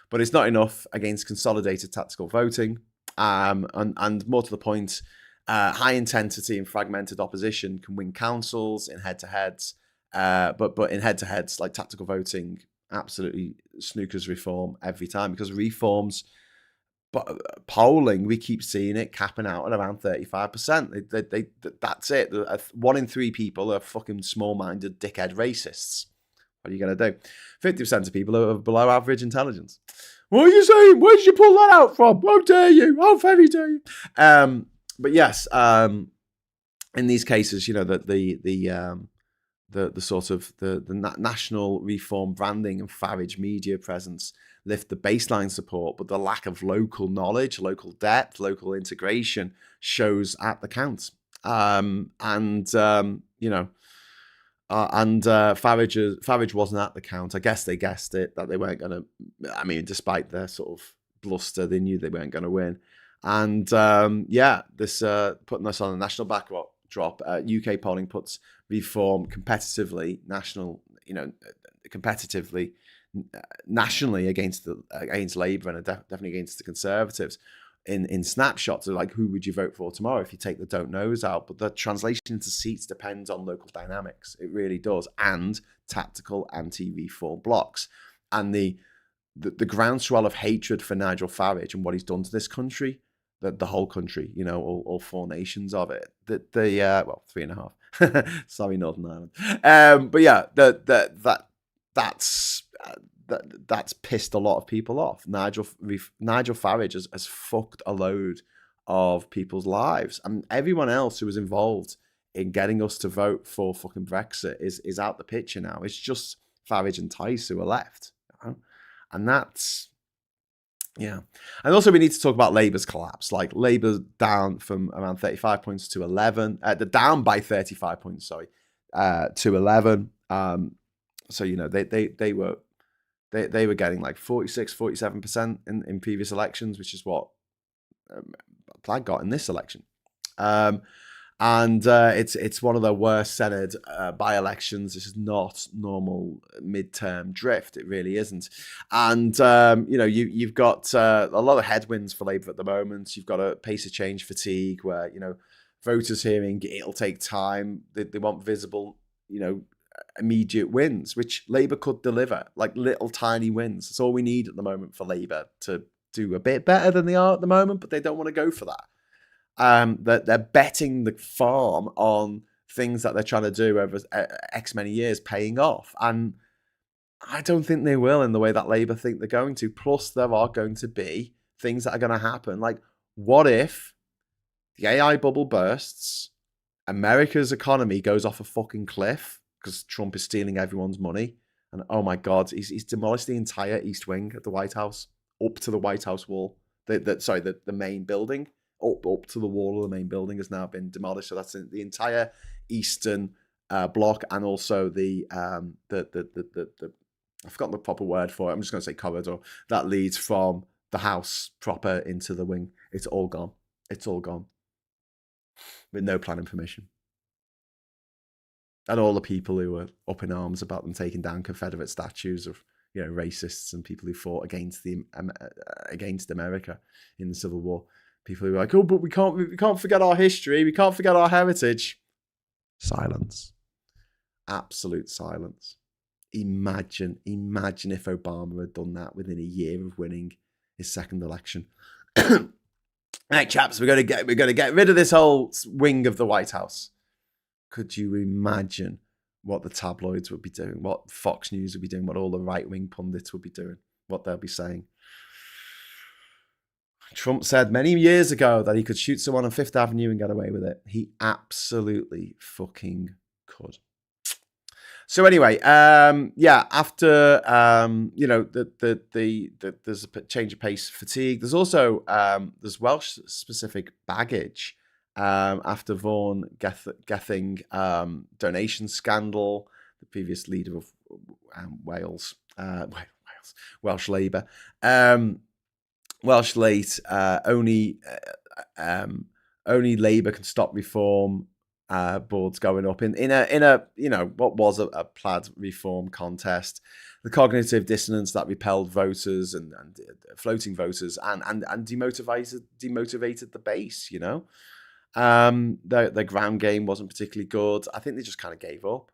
But it's not enough against consolidated tactical voting. And more to the point, high intensity and fragmented opposition can win councils in head-to-heads. But in head-to-heads, like tactical voting, absolutely snookers reform every time, because reforms, but polling, we keep seeing it capping out at around 35%. That's it. 1 in 3 people are fucking small-minded dickhead racists. What are you going to do? 50% of people are below average intelligence. What are you saying? Where did you pull that out from? How dare you? How very dare you? But yes, in these cases, the sort of the national reform branding and Farage media presence lift the baseline support, but the lack of local knowledge, local depth, local integration shows at the count. And Farage wasn't at the count. I guess they guessed it, that they weren't going to. I mean, despite their sort of bluster, they knew they weren't going to win. And this putting us on a national backdrop. UK polling puts reform competitively nationally against Labour and definitely against the Conservatives. In snapshots of like, who would you vote for tomorrow if you take the don't knows out? But the translation into seats depends on local dynamics. It really does. And tactical anti-reform blocks. And the groundswell of hatred for Nigel Farage and what he's done to this country, the whole country, all 4 nations of it. Well, 3.5. Sorry, Northern Ireland. But yeah, that's pissed a lot of people off. Nigel Farage has fucked a load of people's lives, and everyone else who was involved in getting us to vote for fucking Brexit is out the picture now. It's just Farage and Tice who are left, and that's And also we need to talk about Labour's collapse. Like Labour down from around 35 points to 11. They're down by 35 points, to 11. So they were getting like 46, 47% in previous elections, which is what Plaid got in this election. It's one of the worst Senedd by-elections. This is not normal midterm drift. It really isn't. And you've got a lot of headwinds for Labour at the moment. You've got a pace of change fatigue where voters hearing it'll take time. They want visible, immediate wins, which Labour could deliver, like little tiny wins. That's all we need at the moment for Labour to do a bit better than they are at the moment, but they don't want to go for that. That they're betting the farm on things that they're trying to do over X many years paying off. And I don't think they will in the way that Labour think they're going to. Plus, there are going to be things that are going to happen. Like, what if the AI bubble bursts, America's economy goes off a fucking cliff because Trump is stealing everyone's money, and oh my God, he's demolished the entire East Wing at the White House, up to the White House wall. The main building. Up to the wall of the main building has now been demolished. So that's the entire eastern block, and also the I've forgotten the proper word for it. I'm just going to say corridor that leads from the house proper into the wing. It's all gone. It's all gone with no planning permission. And all the people who were up in arms about them taking down Confederate statues of racists and people who fought against America in the Civil War. People who are like, oh, but we can't forget our history. We can't forget our heritage. Silence. Absolute silence. Imagine if Obama had done that within a year of winning his second election. Right, chaps, we're gonna get rid of this whole wing of the White House. Could you imagine what the tabloids would be doing, what Fox News would be doing, what all the right-wing pundits would be doing, what they'll be saying? Trump said many years ago that he could shoot someone on Fifth Avenue and get away with it. He absolutely fucking could. So anyway, after there's a change of pace, fatigue. There's also there's Welsh specific baggage after Vaughan Gething donation scandal. The previous leader of Welsh Labour. Welsh late, only Labour can stop reform boards going up in a what was a Plaid reform contest. The cognitive dissonance that repelled voters and floating voters and demotivated the base. Their ground game wasn't particularly good. I think they just kind of gave up.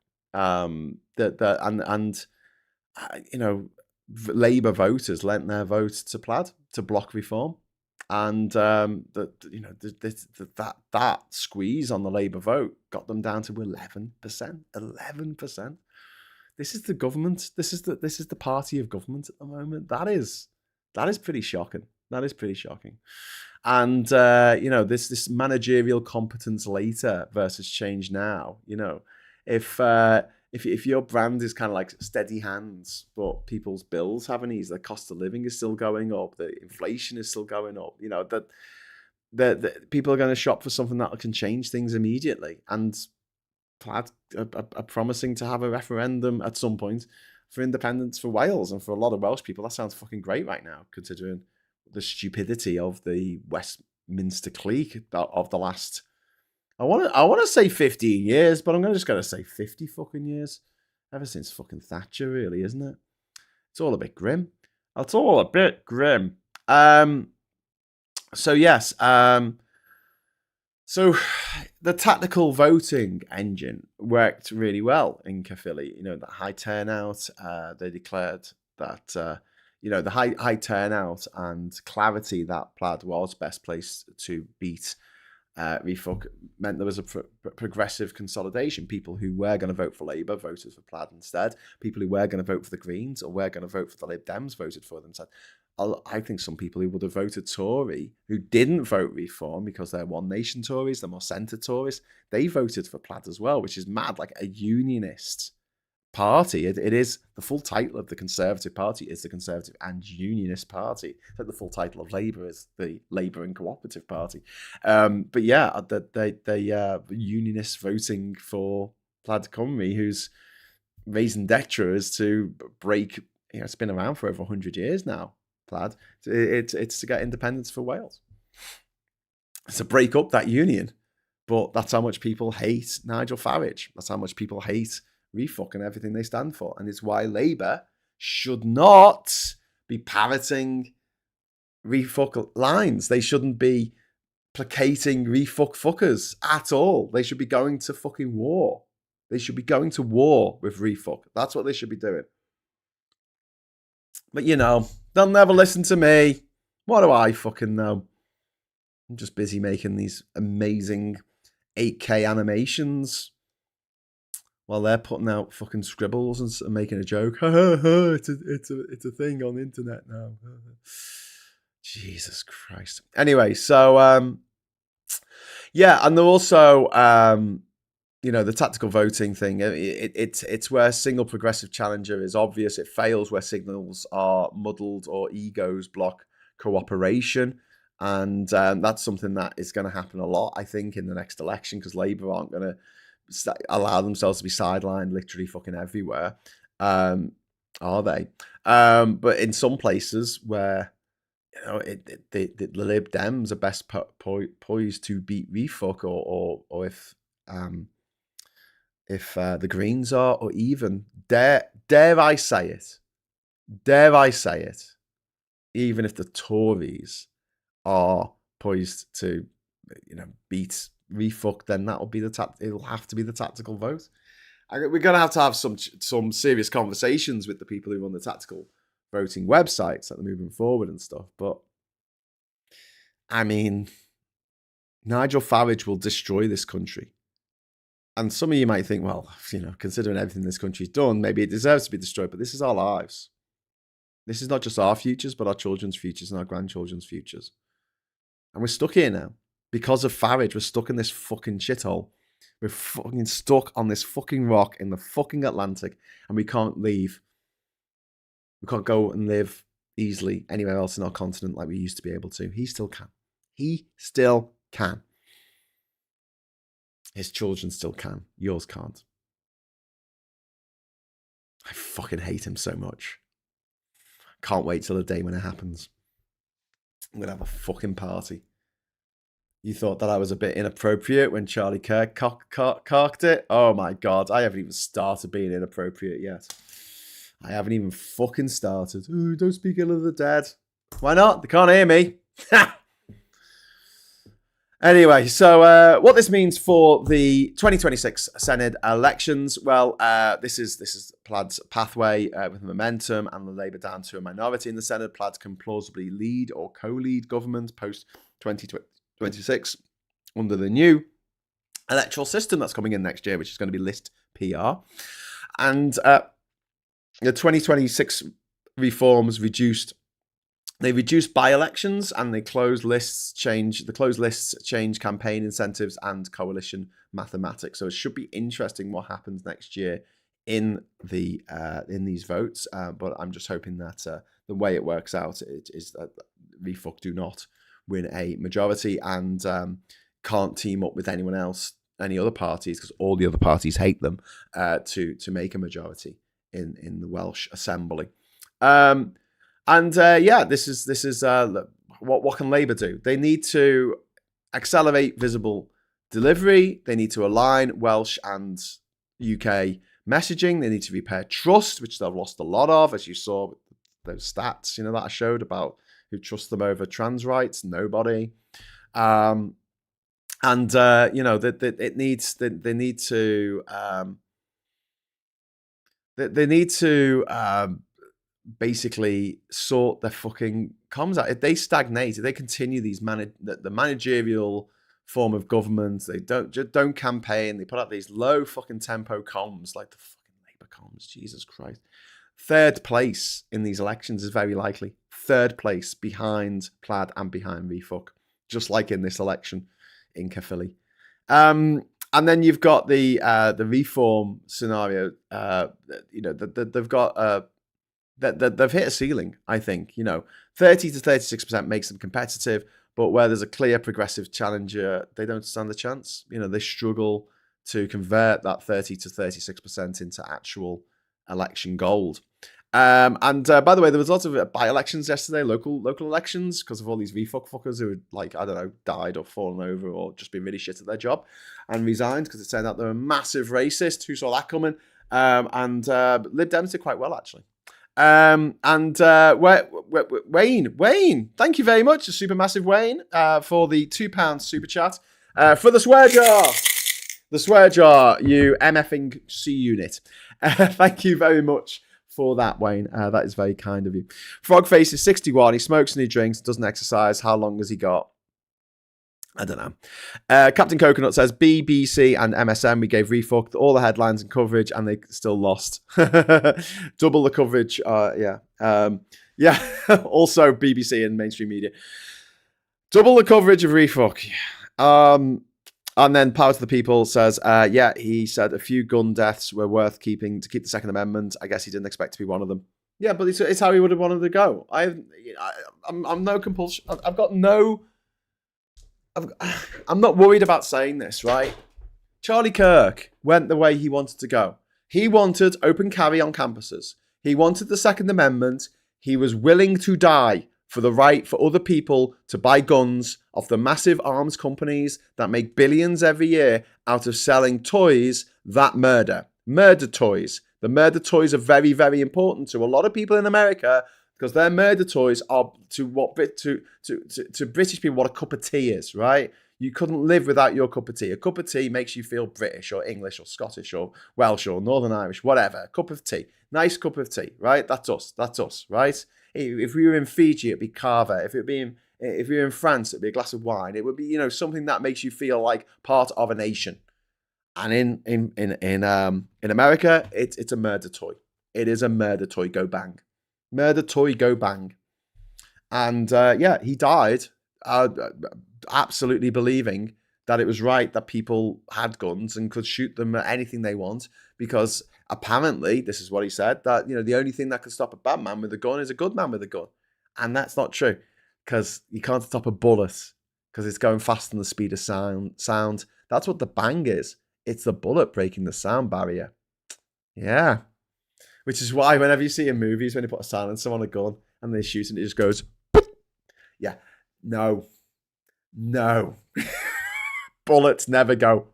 Labour voters lent their vote to Plaid to block reform, and that squeeze on the Labour vote got them down to 11%. 11%. This is the government. This is the party of government at the moment. That is pretty shocking. That is pretty shocking. And this managerial competence later versus change now. If your brand is kind of like steady hands, but people's bills haven't eased, the cost of living is still going up, the inflation is still going up, that the people are going to shop for something that can change things immediately. And Plaid are promising to have a referendum at some point for independence for Wales, and for a lot of Welsh people, that sounds fucking great right now, considering the stupidity of the Westminster clique of the last. I want to say 15 years, but I'm just gonna say 50 fucking years. Ever since fucking Thatcher, really, isn't it? It's all a bit grim. It's all a bit grim. So yes. So the tactical voting engine worked really well in Caerphilly. You know, the high turnout. They declared that the high turnout and clarity that Plaid was best placed to beat RefUK meant there was a progressive consolidation. People who were going to vote for Labour voted for Plaid instead. People who were going to vote for the Greens or were going to vote for the Lib Dems voted for them instead. I think some people who would have voted Tory, who didn't vote Reform because they're One Nation Tories, they're more centre Tories, they voted for Plaid as well, which is mad. Like a unionist party. It is the full title of the Conservative Party is the Conservative and Unionist Party. Like the full title of Labour is the Labour and Cooperative Party. But yeah, they unionists voting for Plaid Cymru, whose raison d'etre is to break. You know, it's been around for over 100 years now. Plaid. It's to get independence for Wales. It's to break up that union. But that's how much people hate Nigel Farage. That's how much people hate RefUK and everything they stand for. And it's why Labour should not be parroting RefUK lines. They shouldn't be placating RefUK fuckers at all. They should be going to fucking war. They should be going to war with RefUK. That's what they should be doing. But you know, they'll never listen to me. What do I fucking know? I'm just busy making these amazing 8K animations while they're putting out fucking scribbles and making a joke. It's a thing on the internet now. Jesus Christ. Anyway, so yeah, and they're also the tactical voting thing. It's where a single progressive challenger is obvious. It fails where signals are muddled or egos block cooperation. And that's something that is going to happen a lot, I think, in the next election, because Labour aren't going to allow themselves to be sidelined literally fucking everywhere, are they? But in some places where the Lib Dems are best poised to beat RefUK, or if the Greens are, or even dare I say it, even if the Tories are poised to beat RefUK, then that'll be it'll have to be the tactical vote. We're gonna have some serious conversations with the people who run the tactical voting websites that are moving forward and stuff. But I mean, Nigel Farage will destroy this country. And some of you might think, well, considering everything this country's done, maybe it deserves to be destroyed. But this is our lives. This is not just our futures, but our children's futures and our grandchildren's futures. And we're stuck here now. Because of Farage, we're stuck in this fucking shithole. We're fucking stuck on this fucking rock in the fucking Atlantic, and we can't leave. We can't go and live easily anywhere else in our continent like we used to be able to. He still can. He still can. His children still can. Yours can't. I fucking hate him so much. Can't wait till the day when it happens. I'm going to have a fucking party. You thought that I was a bit inappropriate when Charlie Kirk cocked it? Oh my God, I haven't even started being inappropriate yet. I haven't even fucking started. Ooh, don't speak ill of the dead. Why not? They can't hear me. Anyway, so what this means for the 2026 Senedd elections, well, this is Plaid's pathway with momentum and the Labour down to a minority in the Senedd. Plaid can plausibly lead or co-lead government post-2026 under the new electoral system that's coming in next year, which is going to be list PR. And the 2026 reforms reduced by-elections, and the closed lists change campaign incentives and coalition mathematics. So it should be interesting what happens next year in these votes. But I'm just hoping that the way it works out is that RefUK do not win a majority and can't team up with anyone else any other parties, because all the other parties hate them, to make a majority in the Welsh Assembly. This is what can Labour do? They need to accelerate visible delivery. They need to align Welsh and UK messaging. They need to repair trust, which they've lost a lot of, as you saw with those stats, that I showed about who trusts them over trans rights. Nobody. They need to basically sort their fucking comms out. If they stagnate, if they continue these the managerial form of government, they don't campaign, they put out these low fucking tempo comms like the fucking Labour comms. Jesus Christ. Third place in these elections is very likely. Third place behind Plaid and behind RefUK, just like in this election in Caerphilly. And then you've got the reform scenario. They've got they've hit a ceiling. I think 30 to 36% makes them competitive, but where there's a clear progressive challenger, they don't stand a chance. They struggle to convert that 30 to 36% into actual election gold. By the way, there was lots of by-elections yesterday, local elections, because of all these RefUK fuckers who had, died or fallen over or just been really shit at their job and resigned because it turned out they were a massive racist. Who saw that coming? Lib Dems did quite well, actually. Wayne, thank you very much, a super massive Wayne, for the £2 super chat, for the swear jar, you MFing C unit. Thank you very much for that, Wayne. That is very kind of you. Frogface is 61. He smokes and he drinks, doesn't exercise. How long has he got? I don't know. Captain Coconut says, BBC and MSN, we gave RefUK all the headlines and coverage and they still lost. Double the coverage. Also BBC and mainstream media. Double the coverage of RefUK. And then Power to the People says, he said a few gun deaths were worth keeping to keep the Second Amendment. I guess he didn't expect to be one of them. Yeah, but it's how he would have wanted to go. I'm no compulsion. I'm not worried about saying this, right? Charlie Kirk went the way he wanted to go. He wanted open carry on campuses. He wanted the Second Amendment. He was willing to die for the right for other people to buy guns off the massive arms companies that make billions every year out of selling toys that murder. Murder toys. The murder toys are very, very important to a lot of people in America because their murder toys are to British people what a cup of tea is, right? You couldn't live without your cup of tea. A cup of tea makes you feel British or English or Scottish or Welsh or Northern Irish, whatever. A cup of tea. Nice cup of tea, right? That's us, right? If we were in Fiji, it'd be Carver. If we were in France, it'd be a glass of wine. It would be, something that makes you feel like part of a nation. And in America, it's a murder toy. It is a murder toy. Go bang, murder toy. Go bang. And he died absolutely believing that it was right that people had guns and could shoot them at anything they want because apparently, this is what he said, that the only thing that can stop a bad man with a gun is a good man with a gun. And that's not true because you can't stop a bullet because it's going faster than the speed of sound. That's what the bang is. It's the bullet breaking the sound barrier. Yeah. Which is why whenever you see in movies when they put a silencer on a gun and they shoot and it just goes, yeah, no. Bullets never go.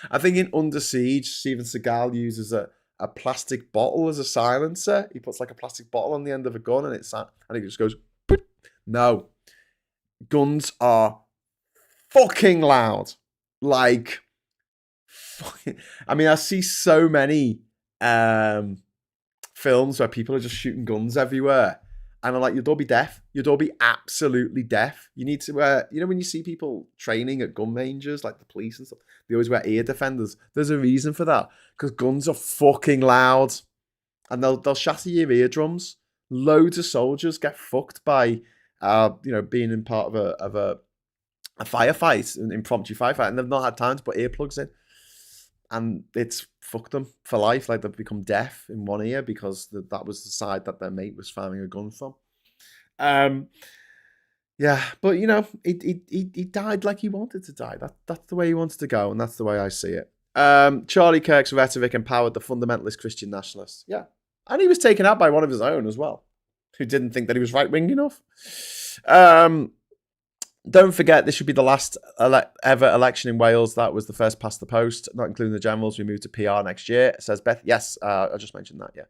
I think in Under Siege, Steven Seagal uses a plastic bottle as a silencer. He puts like a plastic bottle on the end of a gun and it just goes. No. Guns are fucking loud. Like, I see so many films where people are just shooting guns everywhere. And I'm like, you'd all be deaf. You'd all be absolutely deaf. You need to wear, when you see people training at gun ranges, like the police and stuff, they always wear ear defenders. There's a reason for that. Because guns are fucking loud. And they'll shatter your eardrums. Loads of soldiers get fucked by, being in part of a firefight, an impromptu firefight, and they've not had time to put earplugs in. And it's fucked them for life. Like they've become deaf in one ear because that was the side that their mate was firing a gun from. Yeah, but you know, he died like he wanted to die. That's the way he wanted to go, and that's the way I see it. Charlie Kirk's rhetoric empowered the fundamentalist Christian nationalists. Yeah, and he was taken out by one of his own as well, who didn't think that he was right wing enough. Don't forget, this should be the last ever election in Wales. That was the first past the post, not including the generals. We move to PR next year, says Beth. Yes, I just mentioned that, yeah.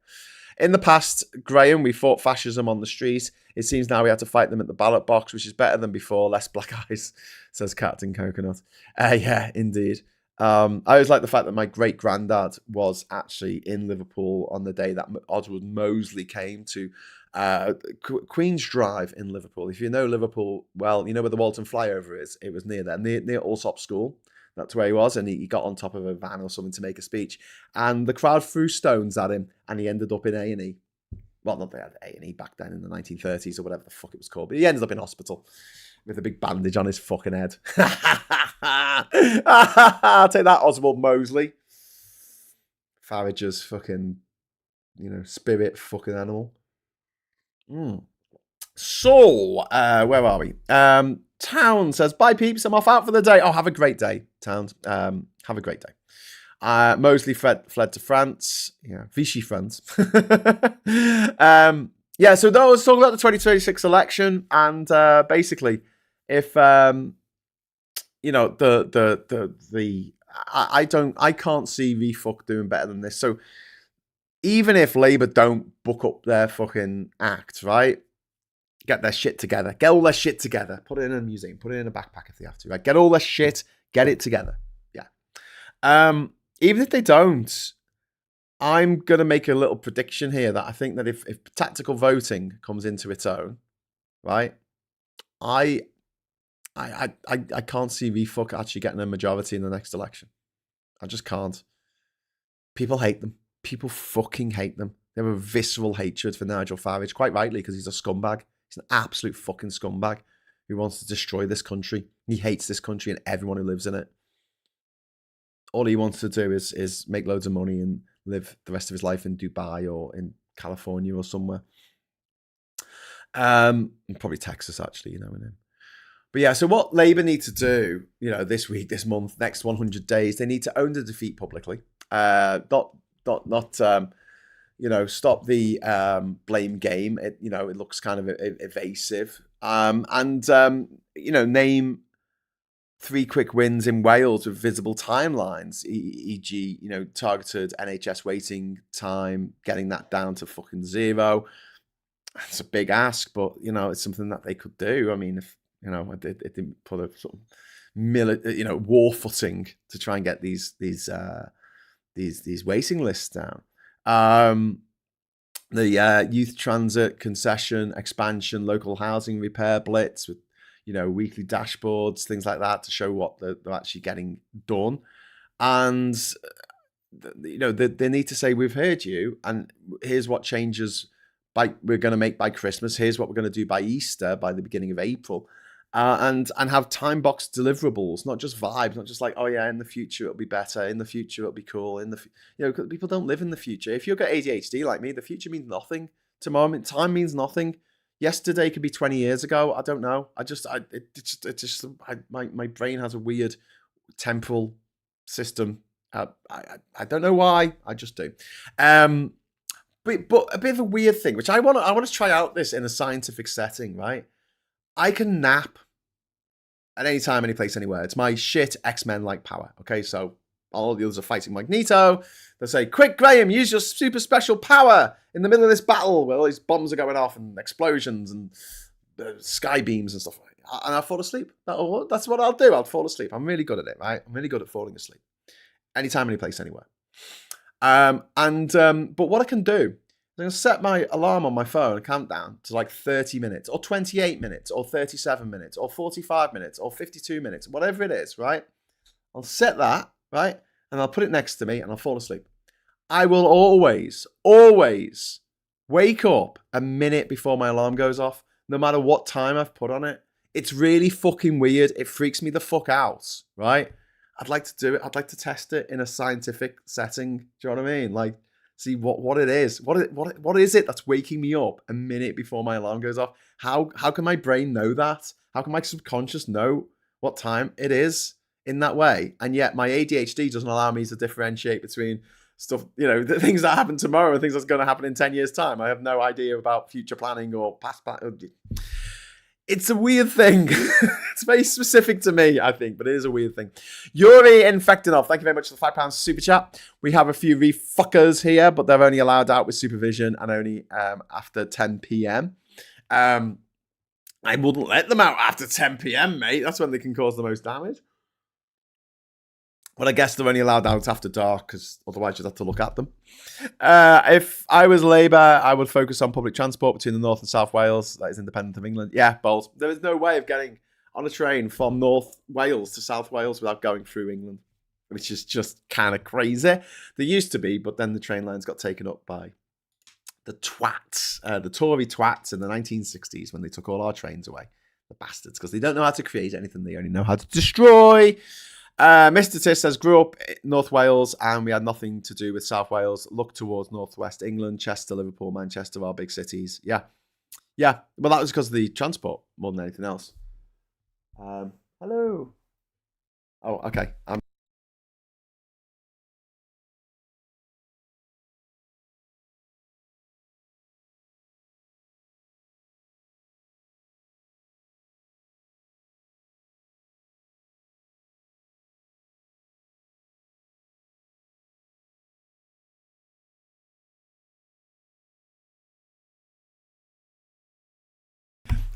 In the past, Graham, we fought fascism on the street. It seems now we have to fight them at the ballot box, which is better than before. Less black eyes, says Captain Coconut. Yeah, indeed. I always like the fact that my great-granddad was actually in Liverpool on the day that Oswald Mosley came to Queen's Drive in Liverpool. If you know Liverpool well, you know where the Walton flyover is. It was near there, near Allsop School. That's where he was, and he got on top of a van or something to make a speech. And the crowd threw stones at him, and he ended up in A&E. Well, not they had A&E back then in the 1930s or whatever the fuck it was called, but he ended up in hospital with a big bandage on his fucking head. I'll take that, Oswald Mosley. Farage's fucking, spirit fucking animal. So, where are we? Town says, bye peeps, I'm off out for the day. Oh, have a great day, Town. Have a great day. Mosley fled to France. Yeah, Vichy France. Yeah, so that was talking about the 2026 election, and basically, if I can't see RefUK doing better than this. So even if Labour don't book up their fucking act, right? Get their shit together. Get all their shit together. Put it in a museum. Put it in a backpack if they have to, right? Get all their shit. Get it together. Yeah. Even if they don't, I'm going to make a little prediction here that I think that if tactical voting comes into its own, right? I can't see RefUK actually getting a majority in the next election. I just can't. People hate them. People fucking hate them. They have a visceral hatred for Nigel Farage, quite rightly, because he's a scumbag. He's an absolute fucking scumbag who wants to destroy this country. He hates this country and everyone who lives in it. All he wants to do is make loads of money and live the rest of his life in Dubai or in California or somewhere. Probably Texas, actually, in him. But yeah, so what Labour need to do, this week, this month, next 100 days, they need to own the defeat publicly. Not stop the blame game. It looks kind of evasive. Name 3 quick wins in Wales with visible timelines, e.g., targeted NHS waiting time, getting that down to fucking 0. It's a big ask, but it's something that they could do. I mean, if it didn't put a sort of war footing to try and get these waiting lists down. The youth transit concession expansion, local housing repair blitz with weekly dashboards, things like that to show what they're actually getting done. And they need to say, we've heard you, and here's what changes we're going to make by Christmas. Here's what we're going to do by Easter, by the beginning of April. And have time boxed deliverables, not just vibes, not just like, oh yeah, in the future it'll be better, in the future it'll be cool, people don't live in the future. If you've got ADHD like me, the future means nothing. Tomorrow, time means nothing. Yesterday could be 20 years ago. I don't know. My brain has a weird temporal system. I don't know why. I just do. But a bit of a weird thing, which I want to try out this in a scientific setting, right? I can nap at any time, any place, anywhere. It's my shit X-Men-like power. Okay, so all the others are fighting Magneto. They say, quick, Graham, use your super special power in the middle of this battle where all these bombs are going off and explosions and sky beams and stuff. And I fall asleep. That's what I'll do. I'll fall asleep. I'm really good at it, right? I'm really good at falling asleep. Anytime, any place, anywhere. But what I can do, I'm going to set my alarm on my phone, a countdown to like 30 minutes or 28 minutes or 37 minutes or 45 minutes or 52 minutes, whatever it is, right? I'll set that, right? And I'll put it next to me and I'll fall asleep. I will always wake up a minute before my alarm goes off, no matter what time I've put on it. It's really fucking weird. It freaks me the fuck out, right? I'd like to do it. I'd like to test it in a scientific setting. Do you know what I mean? Like, see what it is. What is it that's waking me up a minute before my alarm goes off? How can my brain know that? How can my subconscious know what time it is in that way? And yet my ADHD doesn't allow me to differentiate between stuff, the things that happen tomorrow and things that's going to happen in 10 years' time. I have no idea about future planning or past planning. It's a weird thing. It's very specific to me, I think, but it is a weird thing. Yuri Infectinov, thank you very much for the £5 super chat. We have a few refuckers here, but they're only allowed out with supervision and only after 10 p.m. I wouldn't let them out after 10 p.m, mate. That's when they can cause the most damage. But I guess they're only allowed out after dark, because otherwise you'd have to look at them. If I was Labour, I would focus on public transport between the North and South Wales. That is independent of England. Yeah, bold. There is no way of getting on a train from North Wales to South Wales without going through England, which is just kind of crazy. There used to be, but then the train lines got taken up by the twats, the Tory twats in the 1960s when they took all our trains away. The bastards, because they don't know how to create anything. They only know how to destroy. Mr. Tis says, grew up in North Wales and we had nothing to do with South Wales. Look towards Northwest England, Chester, Liverpool, Manchester, our big cities. Yeah. Well, that was because of the transport more than anything else. Hello. Oh, okay.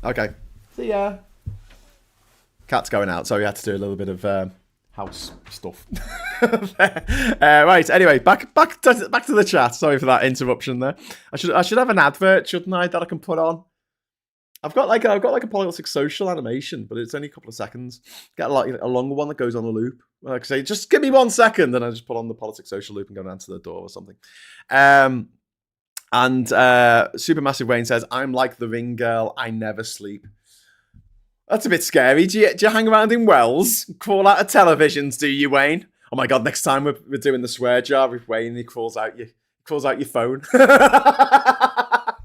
Okay. See ya. Cat's going out, so we had to do a little bit of house stuff. Right. Anyway, back to the chat. Sorry for that interruption there. I should have an advert, shouldn't I, that I can put on? I've got like a politics social animation, but it's only a couple of seconds. Get a longer one that goes on a loop. Like I say, just give me 1 second, and I just put on the politics social loop and go down to the door or something. And Supermassive Wayne says, I'm like the Ring Girl, I never sleep. That's a bit scary. Do you hang around in Wells? Crawl out of televisions, do you, Wayne? Oh my God, next time we're doing the swear jar with Wayne, he crawls out your phone.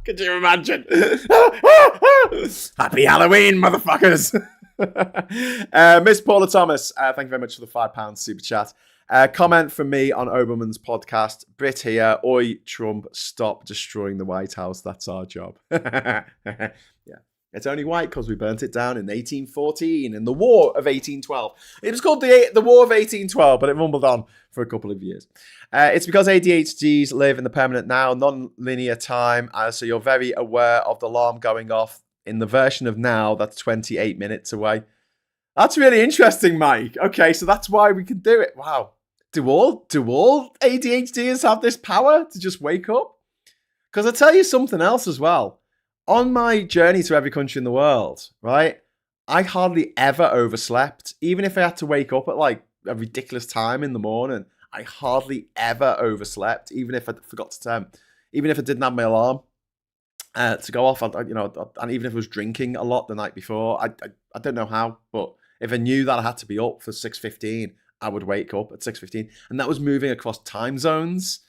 Could you imagine? Happy Halloween, motherfuckers. Miss Paula Thomas, thank you very much for the £5 super chat. Comment from me on Oberman's podcast. Brit here. Oi, Trump, stop destroying the White House. That's our job. Yeah. It's only white because we burnt it down in 1814 in the War of 1812. It was called the War of 1812, but it rumbled on for a couple of years. It's because ADHDs live in the permanent now, non-linear time, so you're very aware of the alarm going off in the version of now that's 28 minutes away. That's really interesting, Mike. Okay, so that's why we can do it. Wow. Do all ADHDers have this power to just wake up? Because I'll tell you something else as well. On my journey to every country in the world, right, I hardly ever overslept. Even if I had to wake up at like a ridiculous time in the morning, I hardly ever overslept. Even if I forgot to even if I didn't have my alarm to go off, and even if I was drinking a lot the night before, I don't know how, but if I knew that I had to be up for 6:15, I would wake up at 6:15, and that was moving across time zones.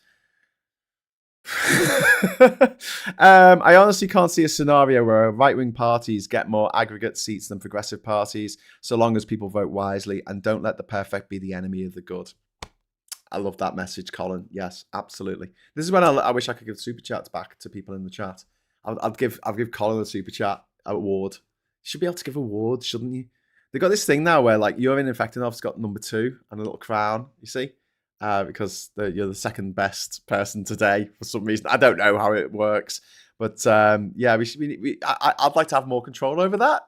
I honestly can't see a scenario where right-wing parties get more aggregate seats than progressive parties, so long as people vote wisely and don't let the perfect be the enemy of the good. I love that message, Colin. Yes, absolutely. This is when I wish I could give super chats back to people in the chat. I'll give Colin a super chat award. You should be able to give awards, shouldn't you? They've got this thing now where like Yuri Infectinov's got number 2 and a little crown, you see? Because you're the second best person today for some reason. I don't know how it works, but yeah, I'd like to have more control over that.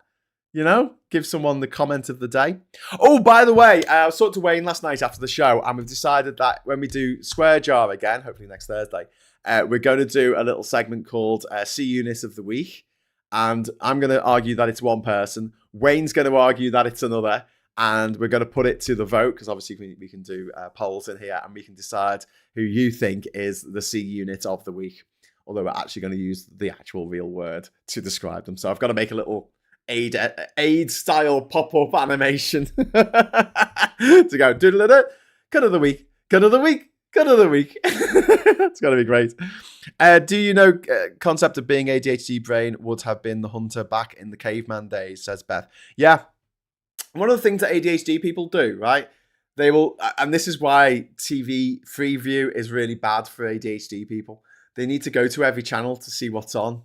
Give someone the comment of the day. Oh, by the way, I was talking to Wayne last night after the show, and we've decided that when we do Square Jar again, hopefully next Thursday, we're going to do a little segment called C Unit of the Week, and I'm going to argue that it's one person. Wayne's going to argue that it's another. And we're going to put it to the vote, because obviously we can do polls in here, and we can decide who you think is the C unit of the week. Although we're actually going to use the actual real word to describe them. So I've got to make a little aid-style pop-up animation to go, doodle-a-doo, cut of the week, cut of the week, Good of the week. It's got to be great. Do you know concept of being ADHD brain would have been the hunter back in the caveman days, says Beth. Yeah. One of the things that ADHD people do, right? They will, and this is why TV free view is really bad for ADHD people. They need to go to every channel to see what's on.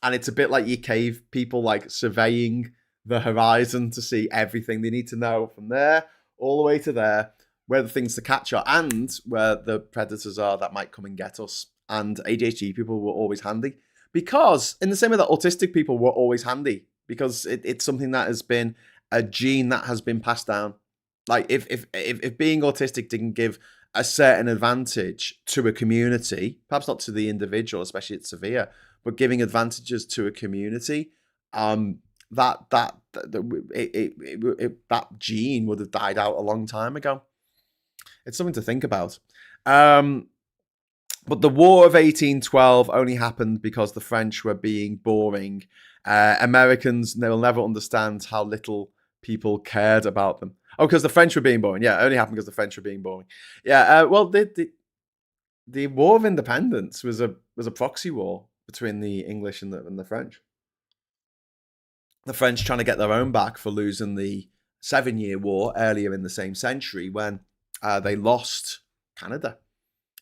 And it's a bit like your cave people, like surveying the horizon to see everything. They need to know from there all the way to there where the things to catch are and where the predators are that might come and get us. And ADHD people were always handy because, in the same way that autistic people were always handy, because it's something that has been a gene that has been passed down. Like if being autistic didn't give a certain advantage to a community, perhaps not to the individual, especially it's severe, but giving advantages to a community, that gene would have died out a long time ago. It's something to think about. But the War of 1812 only happened because the French were being boring. Americans, they will never understand how little people cared about them. Oh, because the French were being boring. Yeah, it only happened because the French were being boring. Yeah, well, the War of Independence was a proxy war between the English and the French. The French trying to get their own back for losing the 7-Year War earlier in the same century when they lost Canada.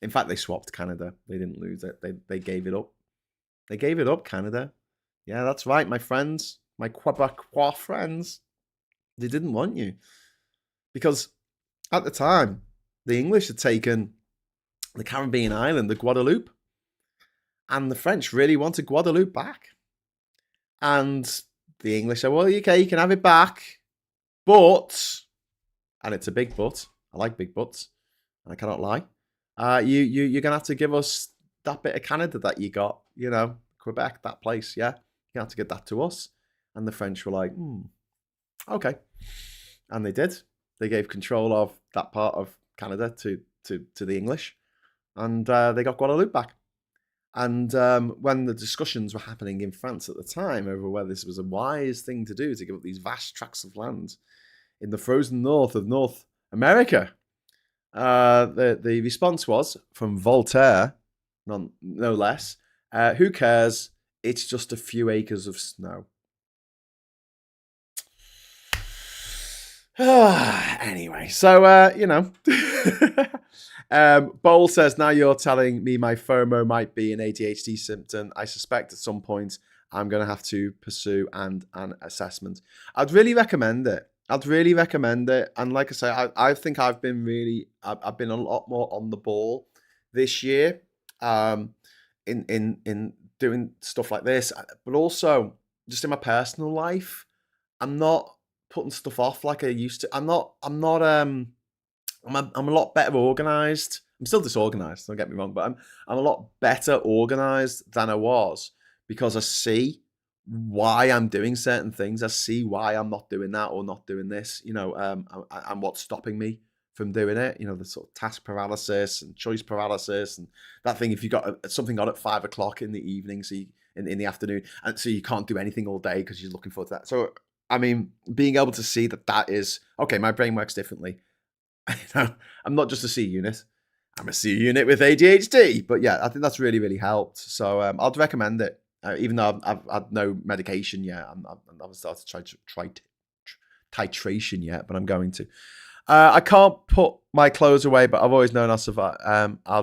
In fact, they swapped Canada. They didn't lose it. They gave it up. They gave it up, Canada. Yeah, that's right, my friends. My Quebecois friends. They didn't want you. Because at the time, the English had taken the Caribbean island, the Guadeloupe. And the French really wanted Guadeloupe back. And the English said, well, okay, you can have it back. But, and it's a big but. I like big buts. I cannot lie. You're going to have to give us that bit of Canada that you got. You know, Quebec, that place, yeah? You have to get that to us. And the French were like, okay. And they did. They gave control of that part of Canada to the English. And they got Guadeloupe back. And when the discussions were happening in France at the time over whether this was a wise thing to do to give up these vast tracts of land in the frozen north of North America, the response was from Voltaire, no less, who cares? It's just a few acres of snow. Anyway, so, you know. Bowl says, now you're telling me my FOMO might be an ADHD symptom. I suspect at some point I'm going to have to pursue an assessment. I'd really recommend it. And like I say, I think I've been a lot more on the ball this year in doing stuff like this, but also just in my personal life. I'm not putting stuff off like I used to. I'm a lot better organised. I'm still disorganised, don't get me wrong, but I'm a lot better organised than I was because I see why I'm doing certain things. I see why I'm not doing that or not doing this, you know, and what's stopping me from doing it. You know, the sort of task paralysis and choice paralysis and that thing. If you got something on at 5 o'clock in the evening, so in the afternoon, and so you can't do anything all day because you're looking forward to that. So, I mean, being able to see that is okay. My brain works differently. I'm not just a C unit. I'm a C unit with ADHD. But yeah, I think that's really, really helped. So I'd recommend it. Even though I've had no medication yet. I haven't started titration yet, but I'm going to. I can't put my clothes away, but I've always known I'll survive a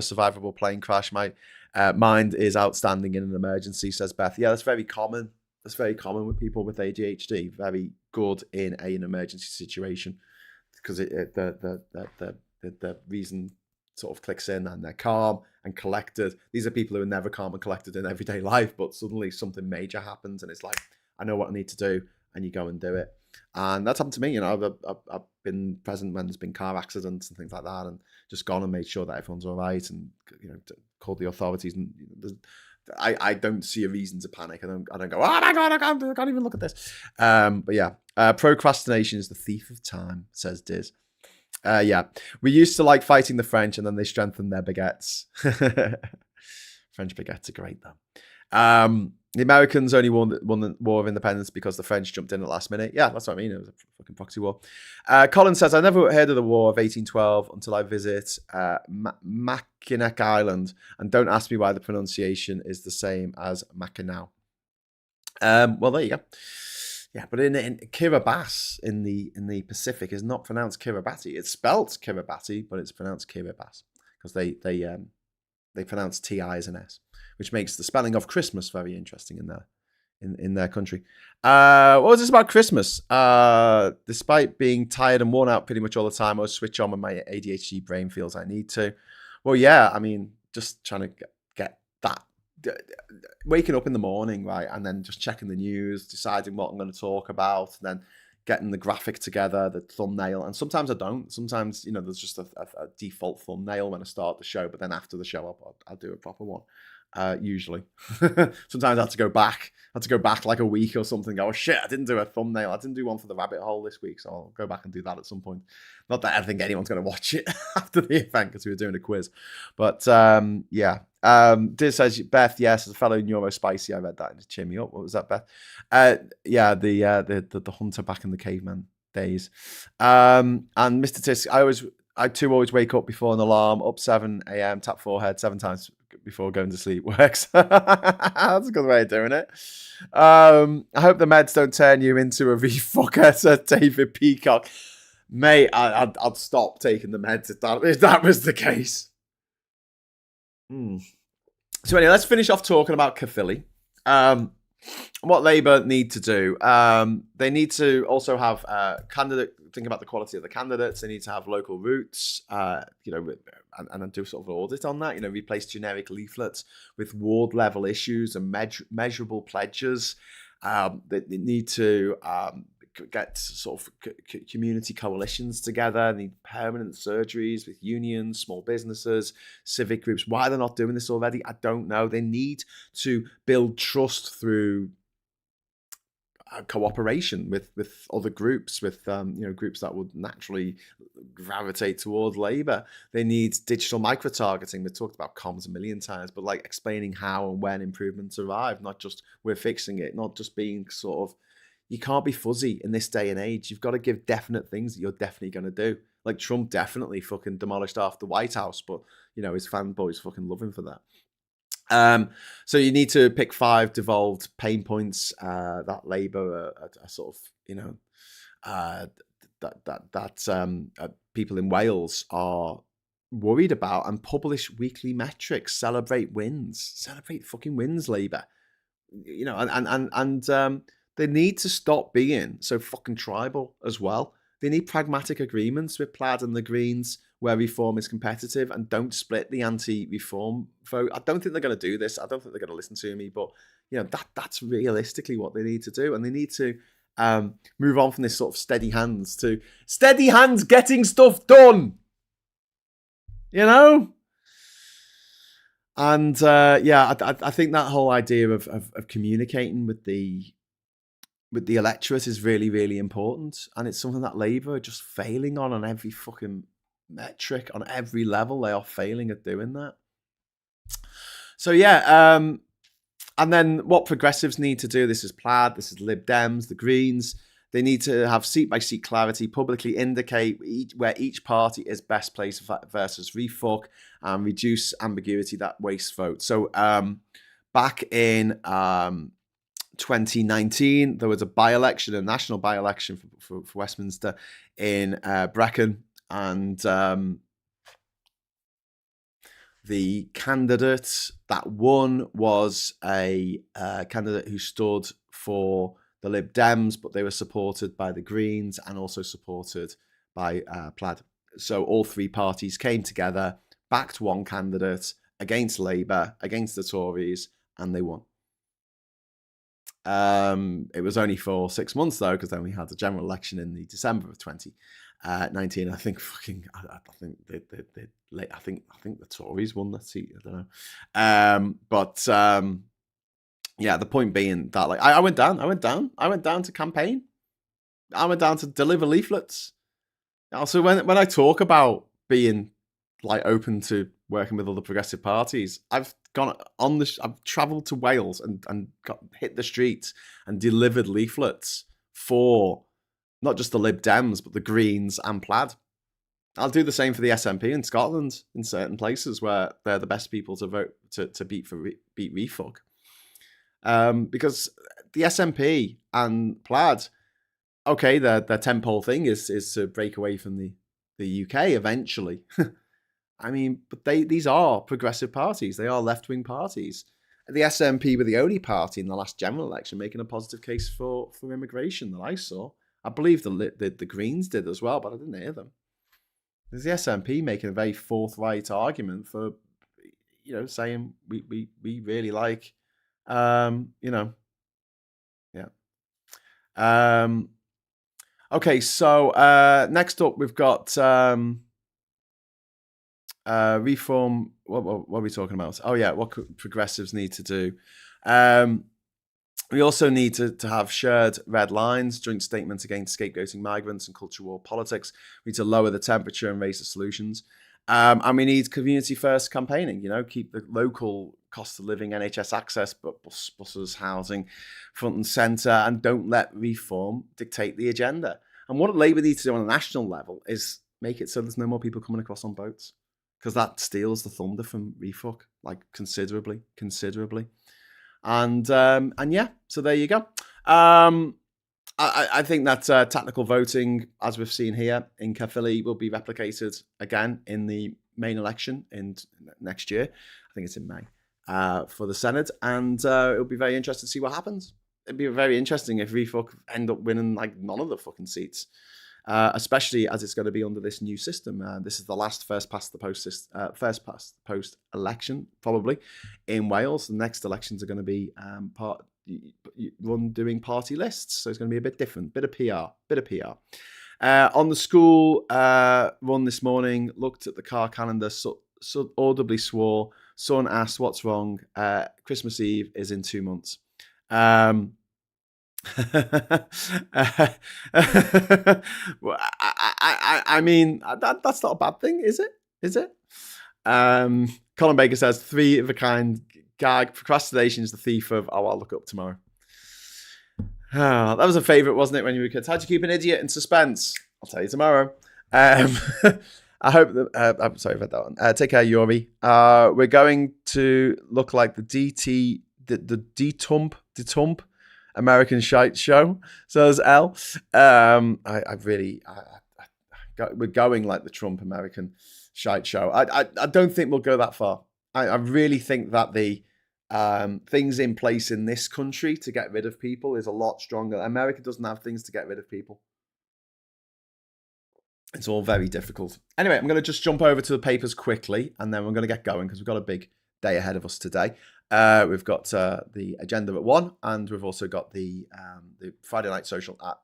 survivable plane crash. My mind is outstanding in an emergency, says Beth. Yeah, that's very common. That's very common with people with ADHD. Very good in an emergency situation. Because the reason sort of clicks in and they're calm and collected. These are people who are never calm and collected in everyday life, but suddenly something major happens and it's like, I know what I need to do, and you go and do it. And that's happened to me. You know, I've been present when there's been car accidents and things like that, and just gone and made sure that everyone's all right, and you know, called the authorities. And I don't see a reason to panic. I don't go, oh my god, I can't even look at this. But yeah, procrastination is the thief of time, says Diz. Yeah, we used to like fighting the French, and then they strengthened their baguettes. French baguettes are great though. The Americans only won the War of Independence because the French jumped in at the last minute. Yeah, that's what I mean. It was a fucking proxy war. Colin says, I never heard of the War of 1812 until I visit Mackinac Island. And don't ask me why the pronunciation is the same as Mackinac. Well, there you go. Yeah, but in Kiribati in the Pacific is not pronounced Kiribati. It's spelt Kiribati, but it's pronounced Kiribati because they pronounce T-I as an S, which makes the spelling of Christmas very interesting in their country. What was this about Christmas? Despite being tired and worn out pretty much all the time, I switch on when my ADHD brain feels I need to. Well, yeah, I mean, just trying to get that. Waking up in the morning, right, and then just checking the news, deciding what I'm going to talk about, and then getting the graphic together, the thumbnail. And sometimes I don't. Sometimes, there's just a default thumbnail when I start the show, but then after the show, I'll do a proper one. Usually. Sometimes I have to go back. Like a week or something. Go, oh shit, I didn't do a thumbnail. I didn't do one for the rabbit hole this week, so I'll go back and do that at some point. Not that I think anyone's going to watch it after the event because we were doing a quiz. But yeah. Diz says, Beth, yes, as a fellow neurospicy, I read that to cheer me up. What was that, Beth? Yeah, the hunter back in the caveman days. And Mr. Tisk, I too always wake up before an alarm, up 7 a.m., tap forehead 7 times before going to sleep. Works. That's a good way of doing it. I hope the meds don't turn you into a RefUK, said David Peacock. Mate, I'd stop taking the meds if that was the case. So anyway, let's finish off talking about Caerphilly. What Labour need to do. They need to also have think about the quality of the candidates. They need to have local roots, and do sort of an audit on that. Replace generic leaflets with ward level issues and measurable pledges. They need to get sort of community coalitions together. They need permanent surgeries with unions, small businesses, civic groups. Why they're not doing this already, I don't know. They need to build trust through cooperation with other groups, with groups that would naturally gravitate towards Labour. They need digital micro-targeting. We've talked about comms a million times, but like explaining how and when improvements arrive, not just we're fixing it, not just being sort of, you can't be fuzzy in this day and age. You've got to give definite things that you're definitely going to do. Like Trump definitely fucking demolished half the White House, but his fanboys fucking love him for that. So you need to pick 5 devolved pain points that Labour are sort of, that people in Wales are worried about, and publish weekly metrics. Celebrate fucking wins, Labour. They need to stop being so fucking tribal as well. They need pragmatic agreements with Plaid and the Greens where reform is competitive, and don't split the anti-reform vote. I don't think they're going to do this. I don't think they're going to listen to me, but that's realistically what they need to do. And they need to move on from this sort of steady hands to steady hands getting stuff done. And I think that whole idea of communicating with the electorate is really, really important. And it's something that Labour are just failing on every fucking metric, on every level. They are failing at doing that. So, and then what progressives need to do, this is Plaid, this is Lib Dems, the Greens. They need to have seat-by-seat clarity, publicly indicate where each party is best placed versus RefUK, and reduce ambiguity that wastes votes. So back in 2019, there was a national by-election for Westminster in Brecon, and the candidate that won was a candidate who stood for the Lib Dems, but they were supported by the Greens and also supported by Plaid. So all 3 parties came together, backed one candidate against Labour, against the Tories, and they won. It was only for 6 months though, because then we had the general election in the December of 2019. I think the Tories won that seat. I don't know. But the point being that I went down to campaign. I went down to deliver leaflets. Also, when I talk about being like open to working with other progressive parties. I've travelled to Wales and hit the streets and delivered leaflets for not just the Lib Dems, but the Greens and Plaid. I'll do the same for the SNP in Scotland in certain places where they're the best people to vote to beat RefUK. Because the SNP and Plaid, okay, their tentpole thing is to break away from the UK eventually. I mean, but these are progressive parties. They are left-wing parties. The SNP were the only party in the last general election making a positive case for immigration that I saw. I believe the Greens did as well, but I didn't hear them. There's the SNP making a very forthright argument for, saying we really like, yeah. Okay, so next up we've got reform. What are we talking about? Oh yeah, what progressives need to do. We also need to have shared red lines, joint statements against scapegoating migrants and culture war politics. We need to lower the temperature and raise the solutions. And we need community first campaigning, keep the local cost of living, NHS access, but buses, housing front and centre, and don't let reform dictate the agenda. And what Labour needs to do on a national level is make it so there's no more people coming across on boats, because that steals the thunder from RefUK, like considerably. And yeah, so there you go. I think that tactical voting, as we've seen here in Caerphilly, will be replicated again in the main election in next year. I think it's in May for the Senedd, and it'll be very interesting to see what happens. It'd be very interesting if RefUK end up winning like none of the fucking seats. Especially as it's going to be under this new system. This is the last first past the post election, probably, in Wales. The next elections are going to be doing party lists, so it's going to be a bit different, bit of PR. On the school run this morning, looked at the car calendar, so audibly swore. Son asked, "What's wrong?" Christmas Eve is in 2 months. I mean, that's not a bad thing, is it? Colin Baker says, 3 of a kind gag. Procrastination is the thief of, I'll look up tomorrow. That was a favourite, wasn't it, when you were kids? How'd you keep an idiot in suspense? I'll tell you tomorrow. I hope that, I'm sorry about that one. Take care, Yuri. We're going to look like the Detump American shite show, says L. We're going like the Trump American shite show. I don't think we'll go that far. I really think that the things in place in this country to get rid of people is a lot stronger. America doesn't have things to get rid of people. It's all very difficult. Anyway, I'm going to just jump over to the papers quickly, and then we're going to get going because we've got a big day ahead of us today. We've got the agenda at 1, and we've also got the Friday night social at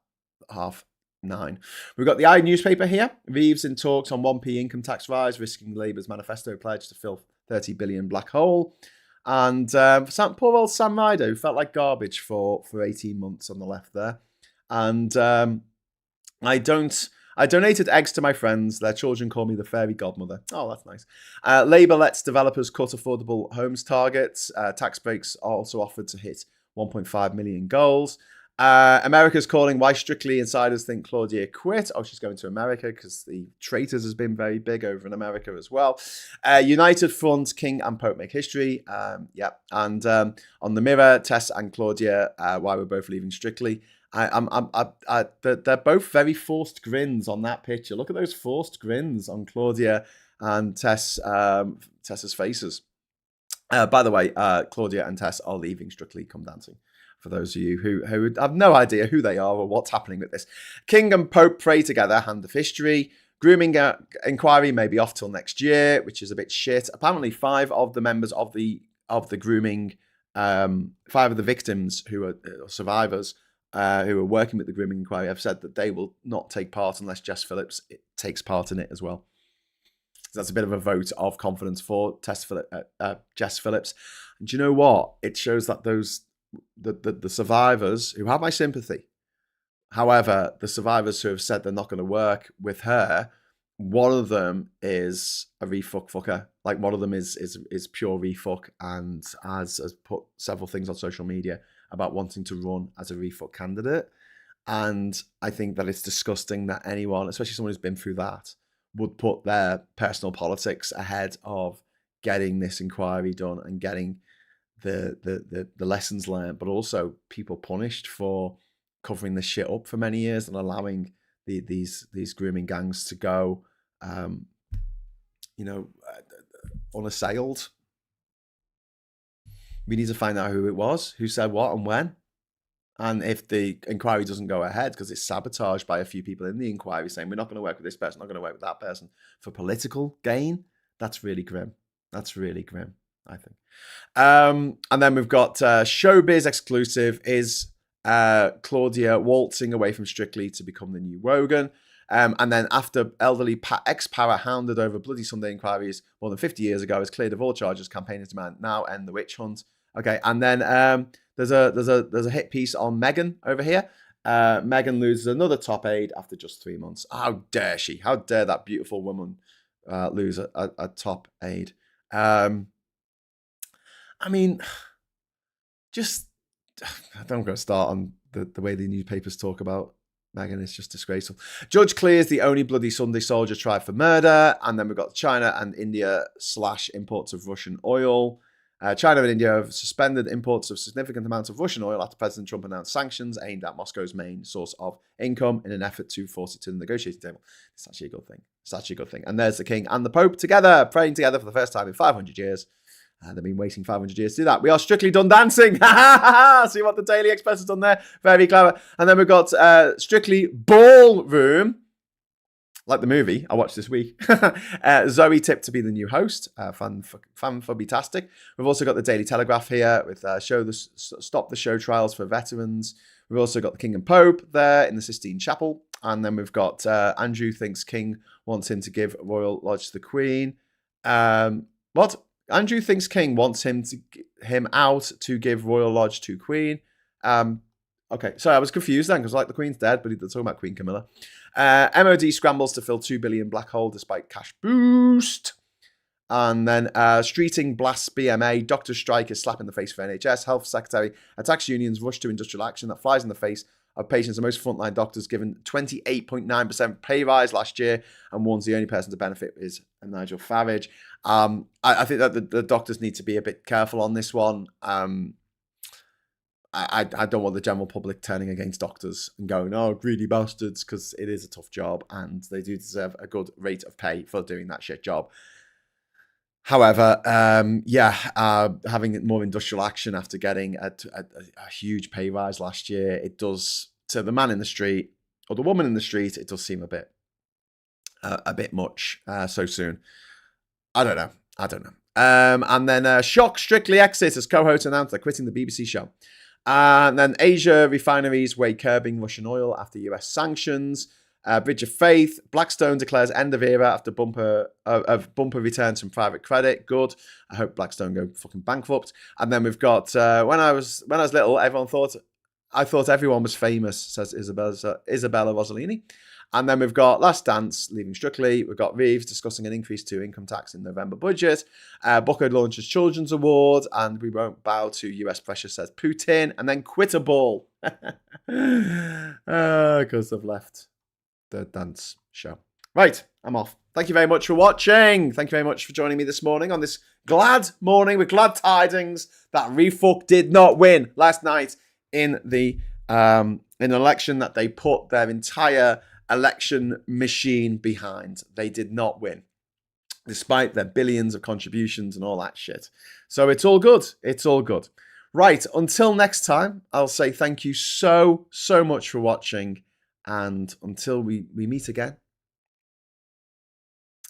9:30. We've got the I newspaper here. Reeves in talks on 1p income tax rise, risking Labour's manifesto pledge to fill 30 billion black hole. And poor old Sam Ryder, who felt like garbage for 18 months on the left there. And I donated eggs to my friends. Their children call me the fairy godmother. Oh, that's nice. Labour lets developers cut affordable homes targets. Tax breaks are also offered to hit 1.5 million goals. America's calling why strictly insiders think Claudia quit. Oh, she's going to America because the traitors has been very big over in America as well. United Front, King and Pope make history. Yeah. And on the Mirror, Tess and Claudia, why we're both leaving strictly. They're both very forced grins on that picture. Look at those forced grins on Claudia and Tess's faces. By the way, Claudia and Tess are leaving Strictly Come Dancing. For those of you who have no idea who they are or what's happening with this. King and Pope pray together, hand of history. Grooming inquiry may be off till next year, which is a bit shit. Apparently 5 of the members of the grooming, 5 of the victims who are survivors, who are working with the grooming inquiry, have said that they will not take part unless Jess Phillips takes part in it as well. So that's a bit of a vote of confidence for Jess Phillips. And do you know what? It shows that the survivors who have my sympathy, however, the survivors who have said they're not going to work with her one of them is a RefUK fucker. Like, one of them is pure RefUK and has put several things on social media about wanting to run as a RefUK candidate. And I think that it's disgusting that anyone, especially someone who's been through that, would put their personal politics ahead of getting this inquiry done and getting the lessons learned, but also people punished for covering this shit up for many years and allowing these grooming gangs to go, unassailed. We need to find out who it was, who said what and when. And if the inquiry doesn't go ahead because it's sabotaged by a few people in the inquiry saying, we're not going to work with this person, not going to work with that person for political gain, that's really grim. That's really grim, I think. And then we've got Showbiz exclusive is Claudia waltzing away from Strictly to become the new Wogan. And then after elderly ex-power hounded over bloody Sunday inquiries more than 50 years ago is cleared of all charges, campaigners demand now end the witch hunt. Okay, and then there's a hit piece on Meghan over here. Meghan loses another top aide after just 3 months. How dare she? How dare that beautiful woman lose a top aide? I mean, just I don't go start on the way the newspapers talk about Meghan. It's just disgraceful. Judge clears the only bloody Sunday soldier tried for murder. And then we've got China and India / imports of Russian oil. China and India have suspended imports of significant amounts of Russian oil after President Trump announced sanctions aimed at Moscow's main source of income in an effort to force it to the negotiating table. It's actually a good thing. It's actually a good thing. And there's the King and the Pope together, praying together for the first time in 500 years. They've been waiting 500 years to do that. We are strictly done dancing. See what the Daily Express has done there? Very clever. And then we've got Strictly Ballroom, like the movie I watched this week. Zoe tipped to be the new host. Fan-fubby-tastic. We've also got the Daily Telegraph here with Stop the Show trials for veterans. We've also got the King and Pope there in the Sistine Chapel. And then we've got Andrew thinks King wants him to give Royal Lodge to the Queen. What? Andrew thinks King wants him out to give Royal Lodge to Queen. Okay, sorry, I was confused then because like the Queen's dead, but they're talking about Queen Camilla. MOD scrambles to fill $2 billion black hole despite cash boost. And then Streeting blasts BMA. Doctor strike is slap in the face for NHS. Health Secretary attacks unions. Rush to industrial action that flies in the face of patients and most frontline doctors, given 28.9% pay rise last year, and warns the only person to benefit is Nigel Farage. I think that the doctors need to be a bit careful on this one. I don't want the general public turning against doctors and going, oh, greedy bastards, because it is a tough job and they do deserve a good rate of pay for doing that shit job. However, having more industrial action after getting a huge pay rise last year, it does, to the man in the street or the woman in the street, it does seem a bit much so soon. I don't know. And then Shock Strictly exits as co-host announced they're quitting the BBC show. And then Asia refineries weigh curbing Russian oil after US sanctions. Bridge of Faith. Blackstone declares end of era after bumper returns from private credit. Good. I hope Blackstone go fucking bankrupt. And then we've got when I was little, I thought everyone was famous, says Isabella Rossellini. And then we've got Last Dance leaving Strictly. We've got Reeves discussing an increase to income tax in November budget. Booker launches Children's Award, and we won't bow to US pressure, says Putin. And then Quitter Ball. Because they've left the dance show. Right, I'm off. Thank you very much for watching. Thank you very much for joining me this morning on this glad morning with glad tidings that RefUK did not win last night in the in an election that they put their entire election machine behind. They did not win, despite their billions of contributions and all that shit. So it's all good. It's all good. Right, until next time, I'll say thank you so much for watching. And until we meet again,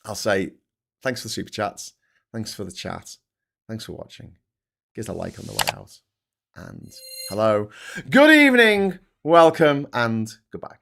I'll say thanks for the super chats. Thanks for the chat. Thanks for watching. Give us a like on the way out. And hello, good evening, welcome, and goodbye.